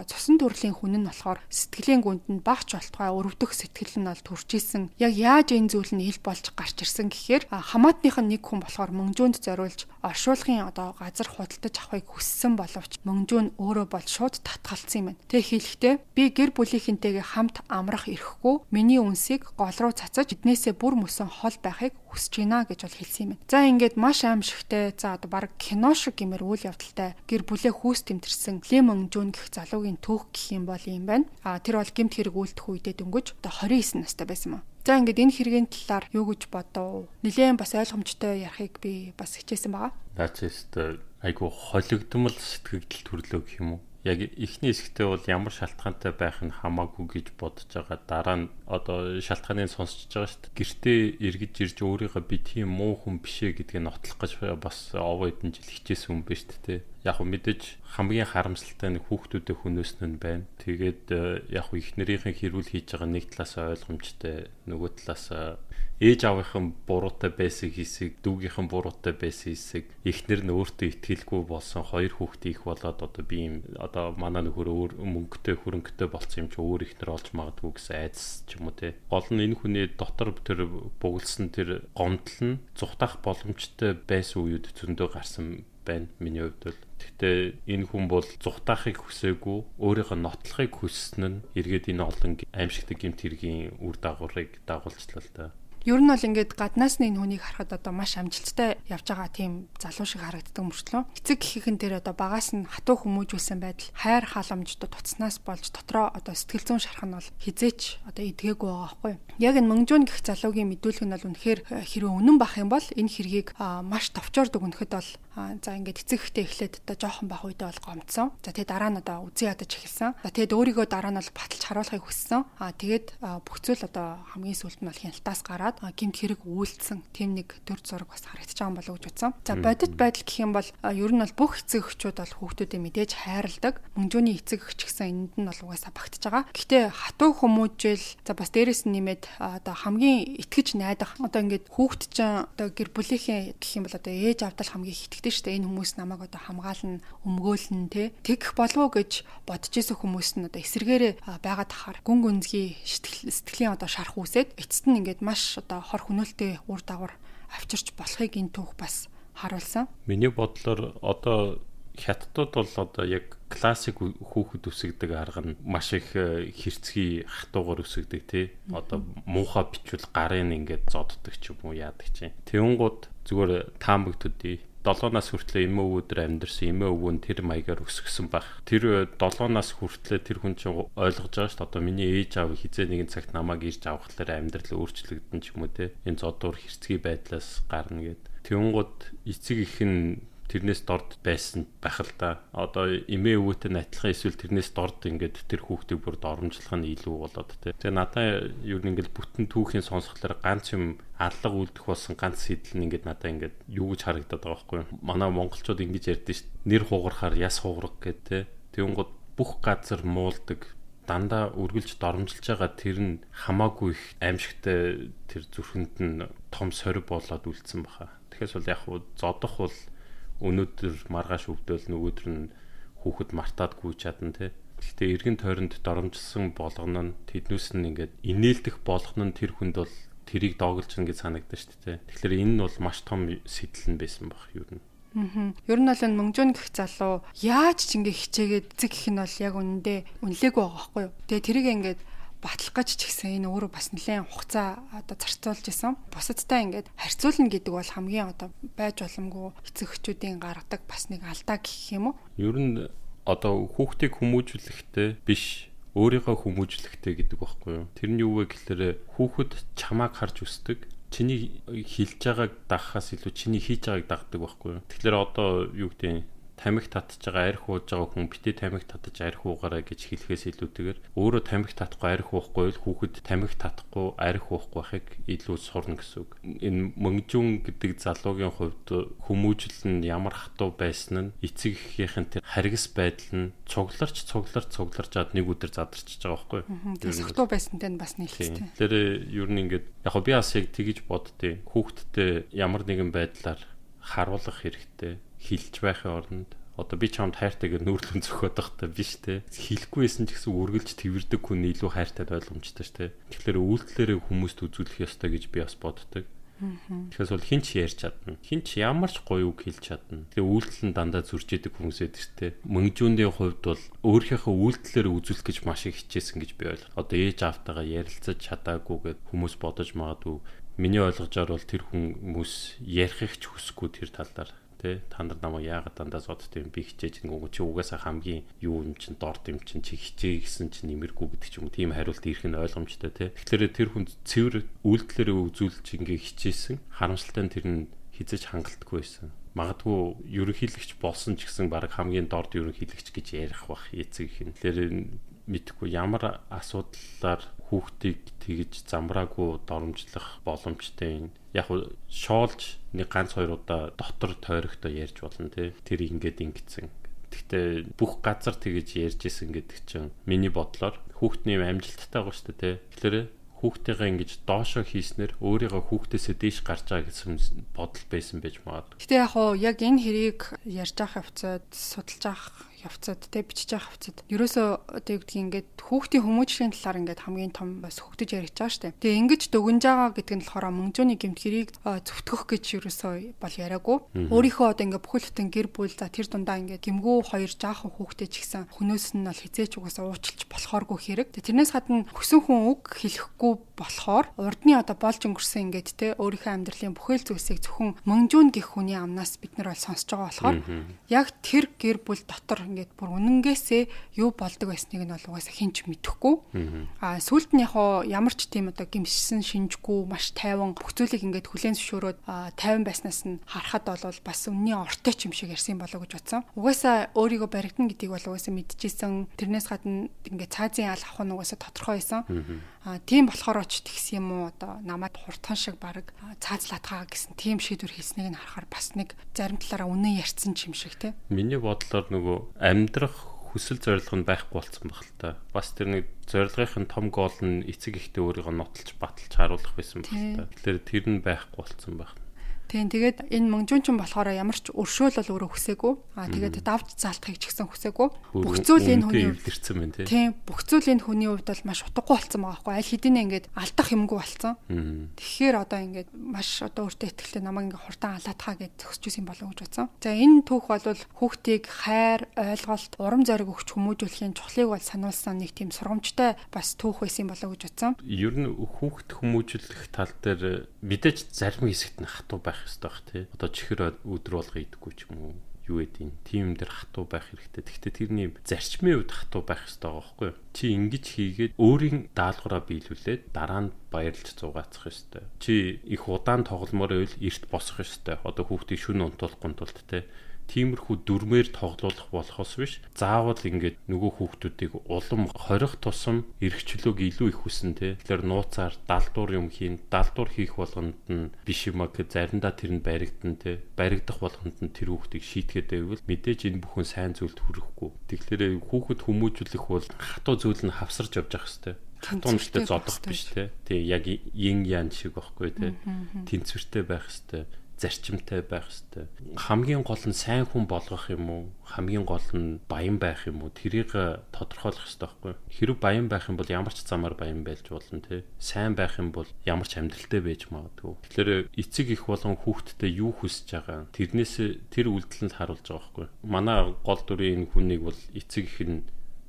цусан төрлийн хүн нь болохоор сэтгэлийн гүнд нь багч болтугай өрөвдөх сэтгэл нь бол төрж исэн. Яг яаж энэ зүйл нь ил болж гарч ирсэн гэхээр хамаатных нь нэг хүн болохоор Мөнжүүнд зориулж оршуулгын газар худалдаж авахыг хүссэн боловч Мөнжүүн өөрөө бол шууд татгалцсан юм байна. Тэг хэлэхдээ би гэр бүлийнхэнтэйгээ хамт амрах ирэхгүй миний үнсийг гол руу цацаж эднээсээ бүр мөсөн хол байхыг хүсэж байна гэж бол хэлсэн юм байна. За ингээд маш аимшигтай баг кино шиг гэмээр үйл явдалтай гэр бүлээ хүүс тэмтэрсэн Ли Мөнжүүн гэх залуугийн түүх гэх юм бол юм байна. Тэр бол гэмт хэрэг үйлдэх үедээ дөнгөж 29 настай байсан юм. За ингээд энэ хэргийн талаар юу гэж бодов? Нилээн бас ойлгомжтой ярихыг би бас хичээсэн байгаа. Наачист айгу холигдмал сэтгэл төрлөө гэх юм уу? Яг эхний хэсэгтээ бол ямар шалтгаантай байх нь хамаагүй гэж бодож байгаа. Дараа нь шалтгааныг сонсч байгаа шүү дээ. Гэртээ эргэж ирж өөрийгөө би тийм муу хүн бишээ гэдгийг нотлох гэж бас овоо эдэн жил хичээсэн хүн биш үү? Яг мэдээж хамгийн харамсалтай нь хүүхдүүдэд хүнөөснө нь байна. Тэгээд яг эхнэрийнхэн хэрүүл хийж байгаа нэг талаас ойлгомжтой, нөгөө талаас ээж аавынхан буруутай байсан хэсэг, дүүгийнхэн буруутай байсан хэсэг, эхнэр нь өөртөө итгэлгүй болсон хоёр хүүхдээ их болоод би юм манай нөхөр өөр мөнгөтэй хөрөнгөтэй болсон юм чи өөр ихнэр олж магадгүй гэсэн айдас ч юм уу те. Гол нь энэ хүний дотор тэр бугласан тэр гомдол нь зүхтах боломжтой байсан үед зөндөө гарсан байна миний хувьд бол. Гэхдээ энэ хүн бол зүхтаахыг хүсээгүй, өөрийнхөө нотлохыг хүссэн нь эргээд энэ олон аимшигтай гэмт хэргийн үр дагаврыг дагуулчлаа л да. Ер нь бол ингээд гаднаас нь энэ хүнийг харахад маш амжилттай явж байгаа тийм залуу шиг харагддаг мөртлөө эцэг гэхин дээр багаас нь хатуу хүмүүжүүлсэн байдал хайр халамжд туцснаас болж дотроо сэтгэл зүйн шарах нь бол хизээч эдгээгүй байгаа байхгүй. Яг энэ Мөнжүүн гэх залуугийн мэдүүлэг нь бол үнэхээр хэрвээ үнэн бах юм бол энэ хэргийг маш товчоор дүгнэхэд бол За ингээд эцэг ихтэй эхлээд одоо жоохон бах үедээ бол гомдсон. За тэгээ дараа нь одоо үзий ядаж эхэлсэн. За тэгээд өөрийгөө дараа нь бол баталж харуулахыг хүссэн. Тэгээд бүх зүйл одоо хамгийн сүүлд нь бол хяналтаас гараад гэмт хэрэг үйлдсэн. Тэм нэг төр зураг бас харагдаж байгаа юм болов уу гэж бодсон. За бодит байдал гэх юм бол ер нь бол бүх эцэг эхчүүд бол хүүхдүүдээ мэдээж хайрладаг. Мөнгөний эцэг эх ч гэсэн энд нь бол угаасаа багтаж байгаа. Гэхдээ хатуу хүмүүжил за бас дээрэс нь нэмээд одоо хамгийн итгэж найдах одоо ингээд хүүхд чинь одоо гэр бүлийнхээ гэх юм бол одоо ээж авдал хамгийн их итгэдэг шүү дээ. Энэ хүмүүс намайг одоо хамгаална, өмгөөлнө тэгэх болов уу гэж бодож исэн хүмүүс нь одоо эсэргээрээ байгаад тахаар гүн гүнзгий сэтгэлийн одоо шарах үсээд эцэст нь ингээд маш одоо хор хөнөөлтэй үр дагавар авчирч болохыг энэ түүх бас харуулсан. Миний бодлоор одоо хятадууд бол одоо яг классик хүүхэд үсгдэг арга нь маш их хэрцгий хатуугаар үсгдэг тий. Одоо муухай бичвэл гарын ингээд зодддаг ч юм уу яадаг чинь. Тэнгууд зүгээр таамагтдээ 7 нас хүртлээр эмээ өвөдөр амьдэрсэн эмээ өвөө нь тэр маягаар өсгсөн баг. Тэр 7 нас хүртлээр тэр хүн чинь ойлгож байгаа шүү дээ. Одоо миний ээж аав хизээ нэгэн цагт намайг ирж авахлаар амьдрал өөрчлөгдөн ч юм уу те. Энэ зодуур хэрцгий байдлаас гарна гэд. Тэнгууд эцэг их нь тэрнээс дорд байсан байх л да. Одоо эмээ өвөөтэй адилхан эсвэл тэрнээс дорд ингээд тэр хүүхдийг бүр доромжлох нь илүү болоод те. Тэгээ надаа юу нэг ингээд бүтэн түүхийн сонсхолоор ганц юм алга үлдэх болсон ганц сэдэл нь ингээд надаа ингээд юу гэж харагдаад байгаа байхгүй юу. Манай монголчууд ингэж ярьдэн шүү дээ. Нэр хугарахаар яс хугарах гэдэг те. Тэнгууд бүх газар муулдаг дандаа үргэлж доромжилж байгаа тэр нь хамаагүй их аимшигтай тэр зүрхэнд нь том сорив болоод үлдсэн баха. Тэгэхээр бол яг хуу зодох бол өнөөдөр маргааш өвдөл нөгөөдөр нь хүүхэд мартаадгүй чадна те. Гэхдээ эргэн тойронд доромжилсан болгоно нь тэднээс нь ингээд инээлдэх болгоно нь тэр хүнд бол тэрийг доогълж ингэж санагдаж шүү дээ. Тэгэхээр энэ нь бол маш том сэтэл нь байсан баг юу юм. Ер нь бол энэ мөнгөжөн гэх залуу яаж ч ингэ хичээгээд эцэг гэх нь бол яг үнэндээ үнэлээгүй байгаа байхгүй юу. Тэгээ тэрийг ингээд батлах гэж ч гэсэн энэ өөрөө бас нэлээд хугацаа одоо зарцуулж исэн. Бусадтай ингээд харьцуулна гэдэг бол хамгийн одоо байж боломгүй эцэг эхчүүдийн гаргадаг бас нэг алдаа гэх юм уу? Ер нь одоо хүүхдийг хүмүүжүүлэхдээ биш өөрийгөө хүмүүжүүлэхдээ гэдэг байхгүй юу? Тэр нь юу вэ гэхээр хүүхэд чамааг харж өсдөг. Чиний хэлж байгааг дагахаас илүү чиний хийж байгааг дагдаг байхгүй юу? Тэгэхээр одоо юу гэдэг тамхи татж байгаа арх ууж байгаа хүн битээ тамхи татаж арх уугаарай гэж хэлэхээс илүүтэйгээр өөрөө тамхи татахгүй арх уухгүй л хүүхэд тамхи татахгүй арх уухгүй байхыг илүү сурна гэсэн үг. Энэ мөнгөжүн гэдэг залуугийн хувьд хүмүүжил нь ямар хатуу байсан нь эцэг эхийнхэн тэр харгас байдал нь цугларч чад нэг өдөр задарчж байгаа байхгүй юу. Тэр хатуу байсантай нь бас нийлхтэй. Тэр ер нь ингээд яг би бас яг тэгж боддیں۔ Хүүхэдтэй ямар нэгэн байдлаар харуулах хэрэгтэй. Хилж байхын оронд одоо би чамд хайртай гэж нүүрлэн зөхиод байхдаа биш те хэлэхгүй байсан ч гэсэн үргэлж тэрвэрдэг хүн илүү хайртай ойлгомжтой ш те тэгэхээр үйлдэлээрээ хүмүүст үзүүлэх ёстой гэж би бас боддог. Тэгэхээр бол хинч ярьж чадна. Хинч ямар ч гоё үг хэлж чадна. Тэгээ үйлдэл нь дандаа зурж идэг хүмүүс эдэр те мөнгөжүүндийн хувьд бол өөрийнхөө үйлдэлээр үзүүлэх гэж маш их хичээсэн гэж би ойлгоо. Одоо ээж аавтайгаа ярилцаж чадаагүйгээд хүмүүс бодож магадгүй миний ойлгожоор бол тэр хүмүүс ярих ч хүсэхгүй тэр талаар та нар намайг яагаад дандаа зодд юм би хичээж ингэнгүү чи угаасаа хамгийн юу юм чин дорд юм чин чи хичээ гэсэн чин нэмэргүй гэдэг ч юм уу тийм хариулт ирэх нь ойлгомжтой те. Тэгэхээр тэр хүн цэвэр үйлдэлээрээ үзүүлж ингээ хичээсэн харамсалтай нь тэр нь хизэж хангалтгүй байсан. Магадгүй ерөнхийлөгч болсон ч гэсэн баг хамгийн дорд ерөнхийлөгч гэж ярих бах эцэг их. Тэр мэдхгүй ямар асуудлаар хүүхдийг тэгж замраагүй доромжлох боломжтой юм. Яг шоолж нэг ганц хоёр удаа дотор тойрогтой ярьж болно тий. Тэр ингээд ингэсэн. Гэхдээ бүх газар тэгэж ярьж исэн гэдэг чинь миний бодлоор хүүхдний амжилттай байгаа шүү дээ тий. Тэгэхээр хүүхдтэйгээ ингэж доошоо хийснээр өөрийгөө хүүхдээсээ дээш гарч байгаа гэсэн бодол байсан байж магадгүй. Гэтэ яг энэ хэрийг ярьж авах явцад судалж авах явцад те бичиж авах явцад ерөөсөө одоо юу гэдгийг ингээд хүүхдийн хүмүүжлийн талаар ингээд хамгийн том бас хөгдөж яриж байгаа штэ. Тэгээ ингэж дүгнж байгаа гэдэг нь болохоор мөнгөжөөний гэмт хэрийг зөвтгөх гэж ерөөсөө бол яриаггүй. Өөрийнхөө одоо ингээд бүхэл бүтэн гэр бүл за тэр дундаа ингээд гэмгүү хоёр жаахан хүүхдээ ч гэсэн хөнөөс нь бол хизээч угаасаа уучлж болохооргүй хэрэг. Тэрнээс гадна хүсэн хүн үг хэлэхгүй болохоор урдны одоо болж өнгөрсөн ингээд те өөрийнхөө амьдралын бүхэл зүйлсийг зөвхөн мөнгөжүүн гэх хүний амнаас бид нар бол сонсож байгаа болохоор яг тэр гэр бүл дотор ингээд бүр үнэнгээсээ юу болдог байсныг нь бол угаасаа хинч мэдэхгүй. Сүүлд нь ямар ч тийм одоо гимшсэн шинжгүй маш тайван бүх зүйлийг ингээд хүлээн зөвшөөрөөд тайван байснаас нь харахад бол бас үнний ортой ч юм шиг ярьсан болоо гэж бодсон. Угаасаа өөрийгөө баригдана гэдгийг бол угаасаа мэдчихсэн. Тэрнээс гадна ингээд цаазын ал авах нь угаасаа тодорхой байсан. Тийм болохоор ч тэгсэн юм уу одоо намайг хурдхан шиг баг цаазлаатгаа гэсэн тийм шийдвэр хийснийг нь харахаар бас нэг зарим талаараа үнэн ярьсан юм шиг тий. Миний бодлоор нөгөө амьдрах хүсэл зорилго нь байхгүй болсон баг л та. Бас тэр нэг зорилгын том гол нь эцэг ихтэй өөрийгөө нотолж баталж харуулах байсан баг л та. Тэгэхээр тэр нь байхгүй болсон баг. Тийм тэгээд энэ мөнгжүүнчин болохоор ямар ч өршөөл бол өөрөө хүсээгүй. Тэгээд давж заалтахыг ч гэсэн хүсээгүй. Бүх зүйл энэ хүний өвдөрцөн байна тийм. Бүх зүйл энэ хүний хувьд бол маш утгагүй болсон байгаа байхгүй. Аль хэдийнэ ингээд алдах юмгүй болсон. Тэгэхээр одоо ингээд маш одоо өөртөө ихтэй намайг ингээд хурдан алаатхаа гэж зөксөж юм болов уу гэж бодсон. За энэ түүх бол хүүхдийг хайр, ойлголт, урам зориг өгч хүмүүжүүлэхийн чухлыг бол сануулсан нэг тийм сургамжтай бас түүх байсан болов уу гэж бодсон. Ер нь хүүхд хүмүүжүүлэх тал дээр мэдээж зарим хэсэгт нь хатуу байх хэрэгтэй бах тий. Одоо чихэр өдөр болго идэггүй ч юм уу юу гэдэг юм. Тим дээр хатуу байх хэрэгтэй. Гэхдээ тэрний зарчмын үед хатуу байх хэрэгтэй байгаа байхгүй юу? Чи ингэж хийгээд өөрийн даалгавраа биелүүлээд дараа нь баярлж зугаацах хэрэгтэй. Чи их удаан тогломоор байвал эрт босох хэрэгтэй. Одоо хүүхдийг шөнө унтуулахгүй тулд тий. Тиймэрхүү дүрмээр тоглуулах болохоос биш заавал ингээд нөгөө хүүхдүүдийг улам хорих тусам эрхчлөөг илүү их хүсэн те. Тэгэхээр нууцаар далдуур юм хийн, далдуур хийх болгонд нь биш юм а гэж заримдаа тэр нь баригдан те. Баригдах болгонд нь тэр хүүхдийг шийтгээд байвал мэдээж энэ бүхэн сайн зүйлд хүрэхгүй. Тэгэхээр хүүхэд хүмүүжүүлэх бол хатуу зүйл нь хавсарч явж явах хэрэгтэй. Хатуу нэртэй зодох биш те. Тэг яг yin yang шиг байхгүй те. Тэнцвэртэй байх хэрэгтэй. Зарчимтай байх хэрэгтэй. Хамгийн гол нь сайн хүн болгох юм уу? Хамгийн гол нь баян байх юм уу? Тэрийг тодорхойлох хэрэгтэй байхгүй юу? Хэрэг баян байх юм бол ямар ч замаар баян байлж болно тий. Сайн байх юм бол ямар ч амьдралтай байж магадгүй. Тэгэхээр эцэг их болон хүүхдтэй юу хүсэж байгаа? Тэрнээс тэр үйлдэлд харуулж байгаа байхгүй юу? Манай гол дүрийн энэ хүнийг бол эцэг их нь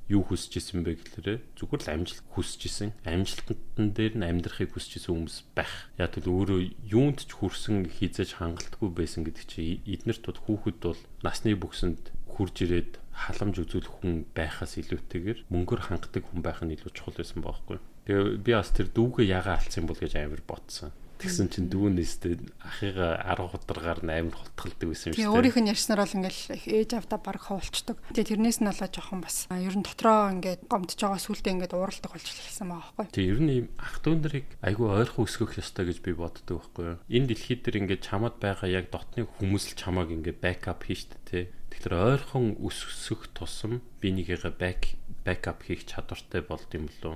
юу хүсэж исэн бэ гэхээр зүгээр л амжилт хүсэж исэн. Амжилтан дээр нь амьдрахыг хүсэж исэн хүмүүс байх. Яг л өөрөө юунд ч хүрсэн хизээж хангалтгүй байсан гэдэг чи эднэрт бол хүүхэд бол насны бүксэнд хурж ирээд халамж үзүүлэх хүн байхаас илүүтэйгээр мөнгөөр хангадаг хүн байх нь илүү чухал байсан байхгүй. Тэгээ би бас тэр дүүгээ ягаа алдсан бол гэж амар бодсон. Тэгсэн чинь дүүнээстэй ахыгаа 10 хударгаар амар хултгалдаг байсан юм шүү дээ. Тэгээ өөрийнх нь ярьснаар бол ингээл ээж авда баг ховолчдөг. Тэгээ тэрнээс нь болоо жоохон бас ер нь дотроо ингээд гомдож байгаа сүултээ ингээд ууралдаг болж хэлсэн байгаа байхгүй. Тэгээ ер нь ийм ах дүү нарыг айгүй ойрхон өсгөх ёстой гэж би боддог байхгүй юу. Энэ дэлхийд дээр ингээд чамд байгаа яг дотны хүмүүс л чамааг ингээд бэкап хийжтэй те. Тэгэхээр ойрхон өсгөх тусам бинийгээ бэкап хийх чадвартай болд юм лөө.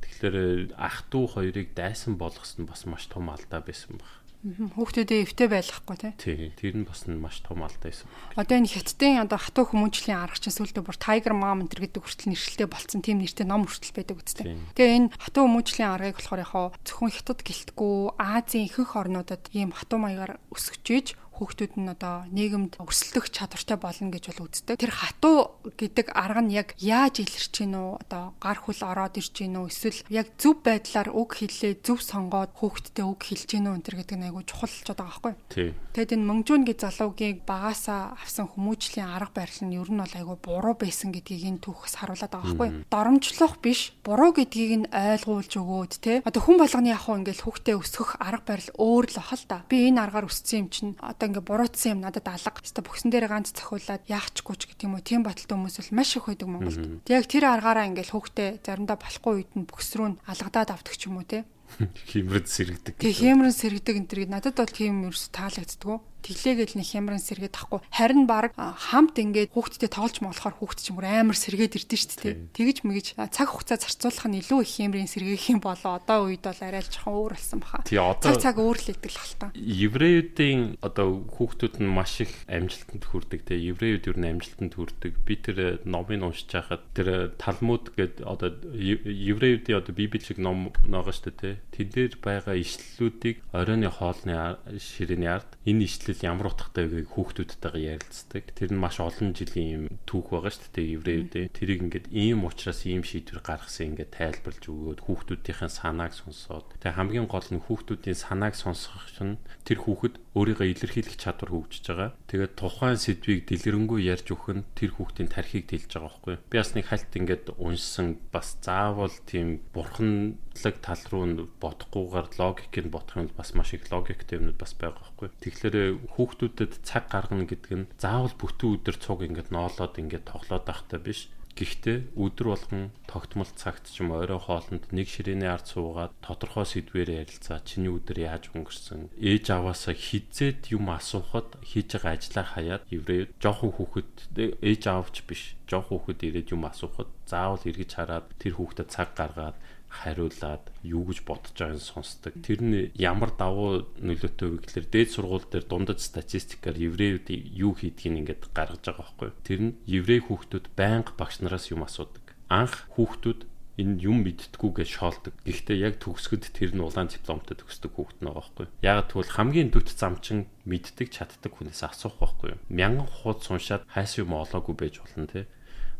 Тэгэхээр ах дүү хоёрыг дайсан болгосон нь бас маш том алдаа байсан баг. Хүүхдүүдээ эвтэй байлгахгүй тий. Тэр нь бас маш том алдаа байсан. Одоо энэ хятадын одоо хатуу хүмүүжлийн арга чинь сүүлдээ бүр Tiger Mom энэ гэдэг хүртэл нэршилтэй болцсон тийм нэртэй ном хүртэл байдаг үстэй. Тэгээ энэ хатуу хүмүүжлийн аргыг болохоор зөвхөн хятад гэлтгүй Азийн ихэнх орнуудад ийм хатуу маягаар өсгөж ийж хүүхдүүд нь одоо нийгэмд өрсөлдөх чадвартай болно гэж бол үздэг. Тэр хатуу гэдэг арга нь яг яаж илэрч гин үү? Одоо гар хүл ороод ирж гин үү? Эсвэл яг зөв байдлаар үг хэллээ, зөв сонгоод хүүхдтэй үг хэлж гин үү? Энтэр гэдэг нь айгүй чухал болчиход байгаа байхгүй юу? Тэгэд энэ мөнгжүүн гэж залуугийн багаасаа авсан хүмүүжлийн арга барил нь ер нь бол айгүй буруу байсан гэдгийг энэ түүхээс харуулдаг байгаа байхгүй юу? Доромжлох биш, буруу гэдгийг нь ойлгуулж өгөөд те. Одоо хүн болгоны яг хуу ингээл хүүхдээ өсгөх арга барил өөр л бахал та. Би энэ аргаар өссөн юм чинь ингээ буруутсан юм надад алга. Хэвээ бөхсөн дээр ганц цохиулаад яахчгүй ч гэх юм уу. Тийм баталтай хүмүүс бол маш их байдаг Монголд. Яг тэр аргаараа ингээл хүүхдээ заримдаа болохгүй үед нь бөхс рүү алгадаад авдаг ч юм уу те. Хэмрэн сэргдэг. Хэмрэн сэргдэг энэ төр надад бол тийм ерөөс таалагддгүй. Тэглээгээл нэг хямран сэргээд тахгүй. Харин баг хамт ингээд хүүхдтэй тоглож болохоор хүүхд ч юм уу амар сэргээд ирдэ шүү дээ. Тэгэж мэгэж цаг хугацаа зарцуулах нь илүү их хямрын сэргээх юм болоо одоо үед бол арай л жоохон өөр болсон баха. Цаг өөр л идэг л хальтаа. Еврейүүдийн одоо хүүхдүүд нь маш их амжилтанд хүрдэг те. Еврейүүд ер нь амжилтанд хүрдэг. Би тэр номыг уншиж байхад тэр Талмуд гэдэг одоо еврейүүдийн одоо Библи шиг ном байгаа шүү дээ те. Тэн дээр байгаа ишлэлүүдийг оройны хоолны ширээний ард энэ ишлэл хичээл ямар утгатай вэ гэгийг хүүхдүүдтэйгээ ярилцдаг. Тэр нь маш олон жилийн юм түүх байгаа шүү дээ еврейүүдээ. Тэрийг ингээд ийм учраас ийм шийдвэр гаргасан ингээд тайлбарлаж өгөөд хүүхдүүдийн санааг сонсоод тэгээ хамгийн гол нь хүүхдүүдийн санааг сонсох нь тэр хүүхэд өөрийгөө илэрхийлэх чадвар хөгжиж байгаа. Тэгээд тухайн сэдвийг дэлгэрэнгүй ярьж өгөх нь тэр хүүхдийн тархийг дэлж байгаа байхгүй. Би бас нэг хальт ингээд уншсан бас заавал тийм бурханлаг тал руу бодохгүйгээр логикийг бодох юм бас маш их логиктэй юмнууд бас байгаа байхгүй. Тэгэхээр хүүхдүүдэд цаг гаргана гэдэг нь заавал бүтэн өдөр цуг ингээд ноолоод ингээд тоглоод байхтай биш. Гэхдээ өдөр болгон тогтмол цагт ч юм орой хоолнд нэг ширээний ард суугаад тодорхой сэдвээр ярилцаа чиний өдөр яаж өнгөрсөн. Ээж аваасаа хизээд юм асуухад хийж байгаа ажлаа хаяад еврейд жоохон хүүхэд ээж аавч биш жоохон хүүхэд ирээд юм асуухад заавал эргэж хараад тэр хүүхдэд цаг гаргаад хариулаад юу гэж бодож байгааг сонсдог. Тэр нь ямар давуу нөлөөтэй вэ гэхээр дээд сургууль дээр дундаж статистикаар еврейүүд юу хийдгийг ингээд гаргаж байгаа байхгүй. Тэр нь еврей хүүхдүүд байнга багш нараас юм асуудаг. Анх хүүхдүүд энэ юм мэдтгүү гэж шоолдог. Гэхдээ яг төгсгөд тэр нь улаан дипломтой төгсдөг хүүхэд нэг байхгүй. Яг тэгвэл хамгийн дөт замчин мэддэг чаддаг хүнээс асуух байхгүй. Мянган хуудас уншаад хайс юм олоогүй байж болно те.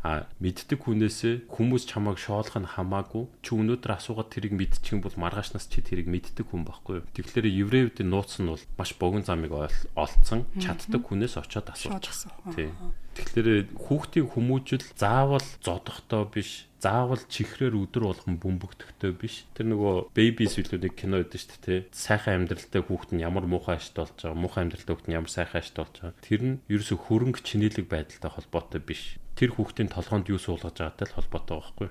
Мэддэг хүнээсээ хүмүүс чамайг шоолох нь хамаагүй чи өнөөдөр асуугаад тэрийг мэдчих юм бол маргаашнаас чи тэрийг мэддэг хүн байхгүй. Тэгэхээр еврейүүдийн нууц нь бол маш богино замыг олцсон чаддаг хүнээс очиод асууж байгаа. Тэгэхээр хүүхдийн хүмүүжил заавал зодохтой биш, заавал чихрээр өдөр болгон бөмбөгдөхтэй биш. Тэр нөгөө babies билүүний кино байдаг шүү дээ. Сайхан амьдралтай хүүхэд нь ямар муухай ашт болж байгаа, муухай амьдралтай хүүхэд нь ямар сайхан ашт болж байгаа. Тэр нь ерөөсө хөрөнгө чинэлэг байдалтай холбоотой биш. Тэр хүүхдийн толгоонд юу суулгаж байгаатай л холбоотой байхгүй.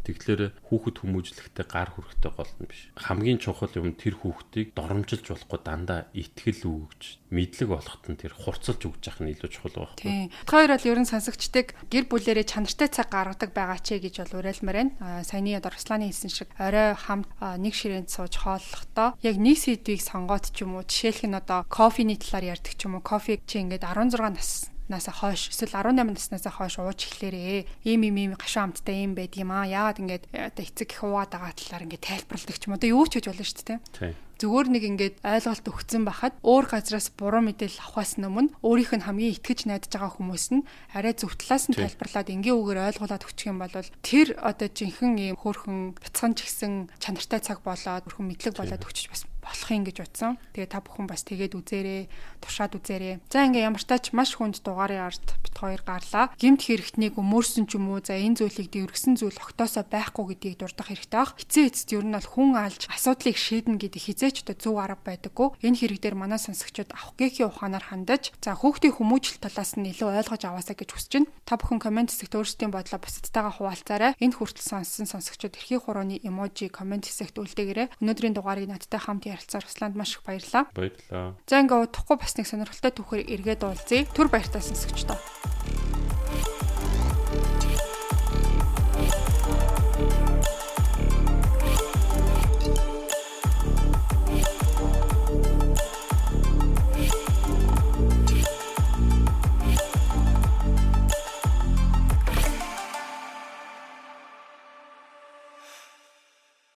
Тэгэхээр хүүхэд хүмүүжлэхдээ гар хүрэхтэй гол нь биш. Хамгийн чухал юм тэр хүүхдийг доромжилж болохгүй дандаа итгэл өгж, мэдлэг болгоход нь тэр хурцлж өгж явах нь илүү чухал байхгүй. Хоёр бол ерөн сонсогчдыг гэр бүлэрээ чанартай цаг гаргадаг байгаа ч гэж бол уриалмаар байна. Саяны Русланы хэлсэн шиг орой хамт нэг ширээнд сууж хооллохдоо яг нэг сэдвийг сонгоод ч юм уу жишээлх нь одоо кофений талаар ярьдаг ч юм уу кофег чи ингээд 16 насаа хойш эсвэл 18 наснаас хойш ууж эхлээрээ ийм гашуун амттай ийм байд юм аа яагаад ингээд одоо эцэг их уугаад байгаа талаар ингээд тайлбарладаг ч юм одоо юу ч гэж болно шүү дээ. Зүгээр нэг ингээд ойлголт өгцөн байхад өөр газраас буруу мэдээлэл авахаас өмнө өөрийнх нь хамгийн итгэж найдаж байгаа хүмүүс нь арай зөв талаас нь тайлбарлаад энгийн үгээр ойлгуулад өгчих юм бол тэр одоо жинхэнэ ийм хөөрхөн бяцхан ч гэсэн чанартай цаг болоод хөөрхөн мэдлэг болоод өгчих бас болох юм гэж утсан. Тэгээ та бүхэн бас тэгээд үзээрэй, туршаад үзээрэй. За ингээ ямар тач маш хүнд дугаарын ард бит хоёр гарлаа. Гэмт хэрэгтнийг өмөрсөн ч юм уу, за энэ зүйлийг дэвргсэн зүйл огтоосоо байхгүй гэдгийг дурдах хэрэгтэй баг. Эцээ эцэст ер нь бол хүн алж асуудлыг шийднэ гэдэг хизээч одоо зөв арга байдаггүй. Энэ хэрэг дээр манай сонсогчдод авах гээхийн ухаанаар хандаж, за хүүхдийн хүмүүжил талаас нь илүү ойлгож аваасаа гэж хүсэж байна. Та бүхэн комент хэсэгт өөрсдийн бодлоо бусадтайгаа хуваалцаарай. Энэ хүртэл сонссон сонсогчдод эрхий хурууны эможи комент хэсэгт үлдээгээрэй. Өнөөдрийн дугаарыг надтай хамт ярилцсаар Русланд маш их баярлалаа. Баярлалаа. За ингээ удахгүй бас нэг сонирхолтой түүхээр эргээд уулзъя. Түр баяртай сонсогчдоо.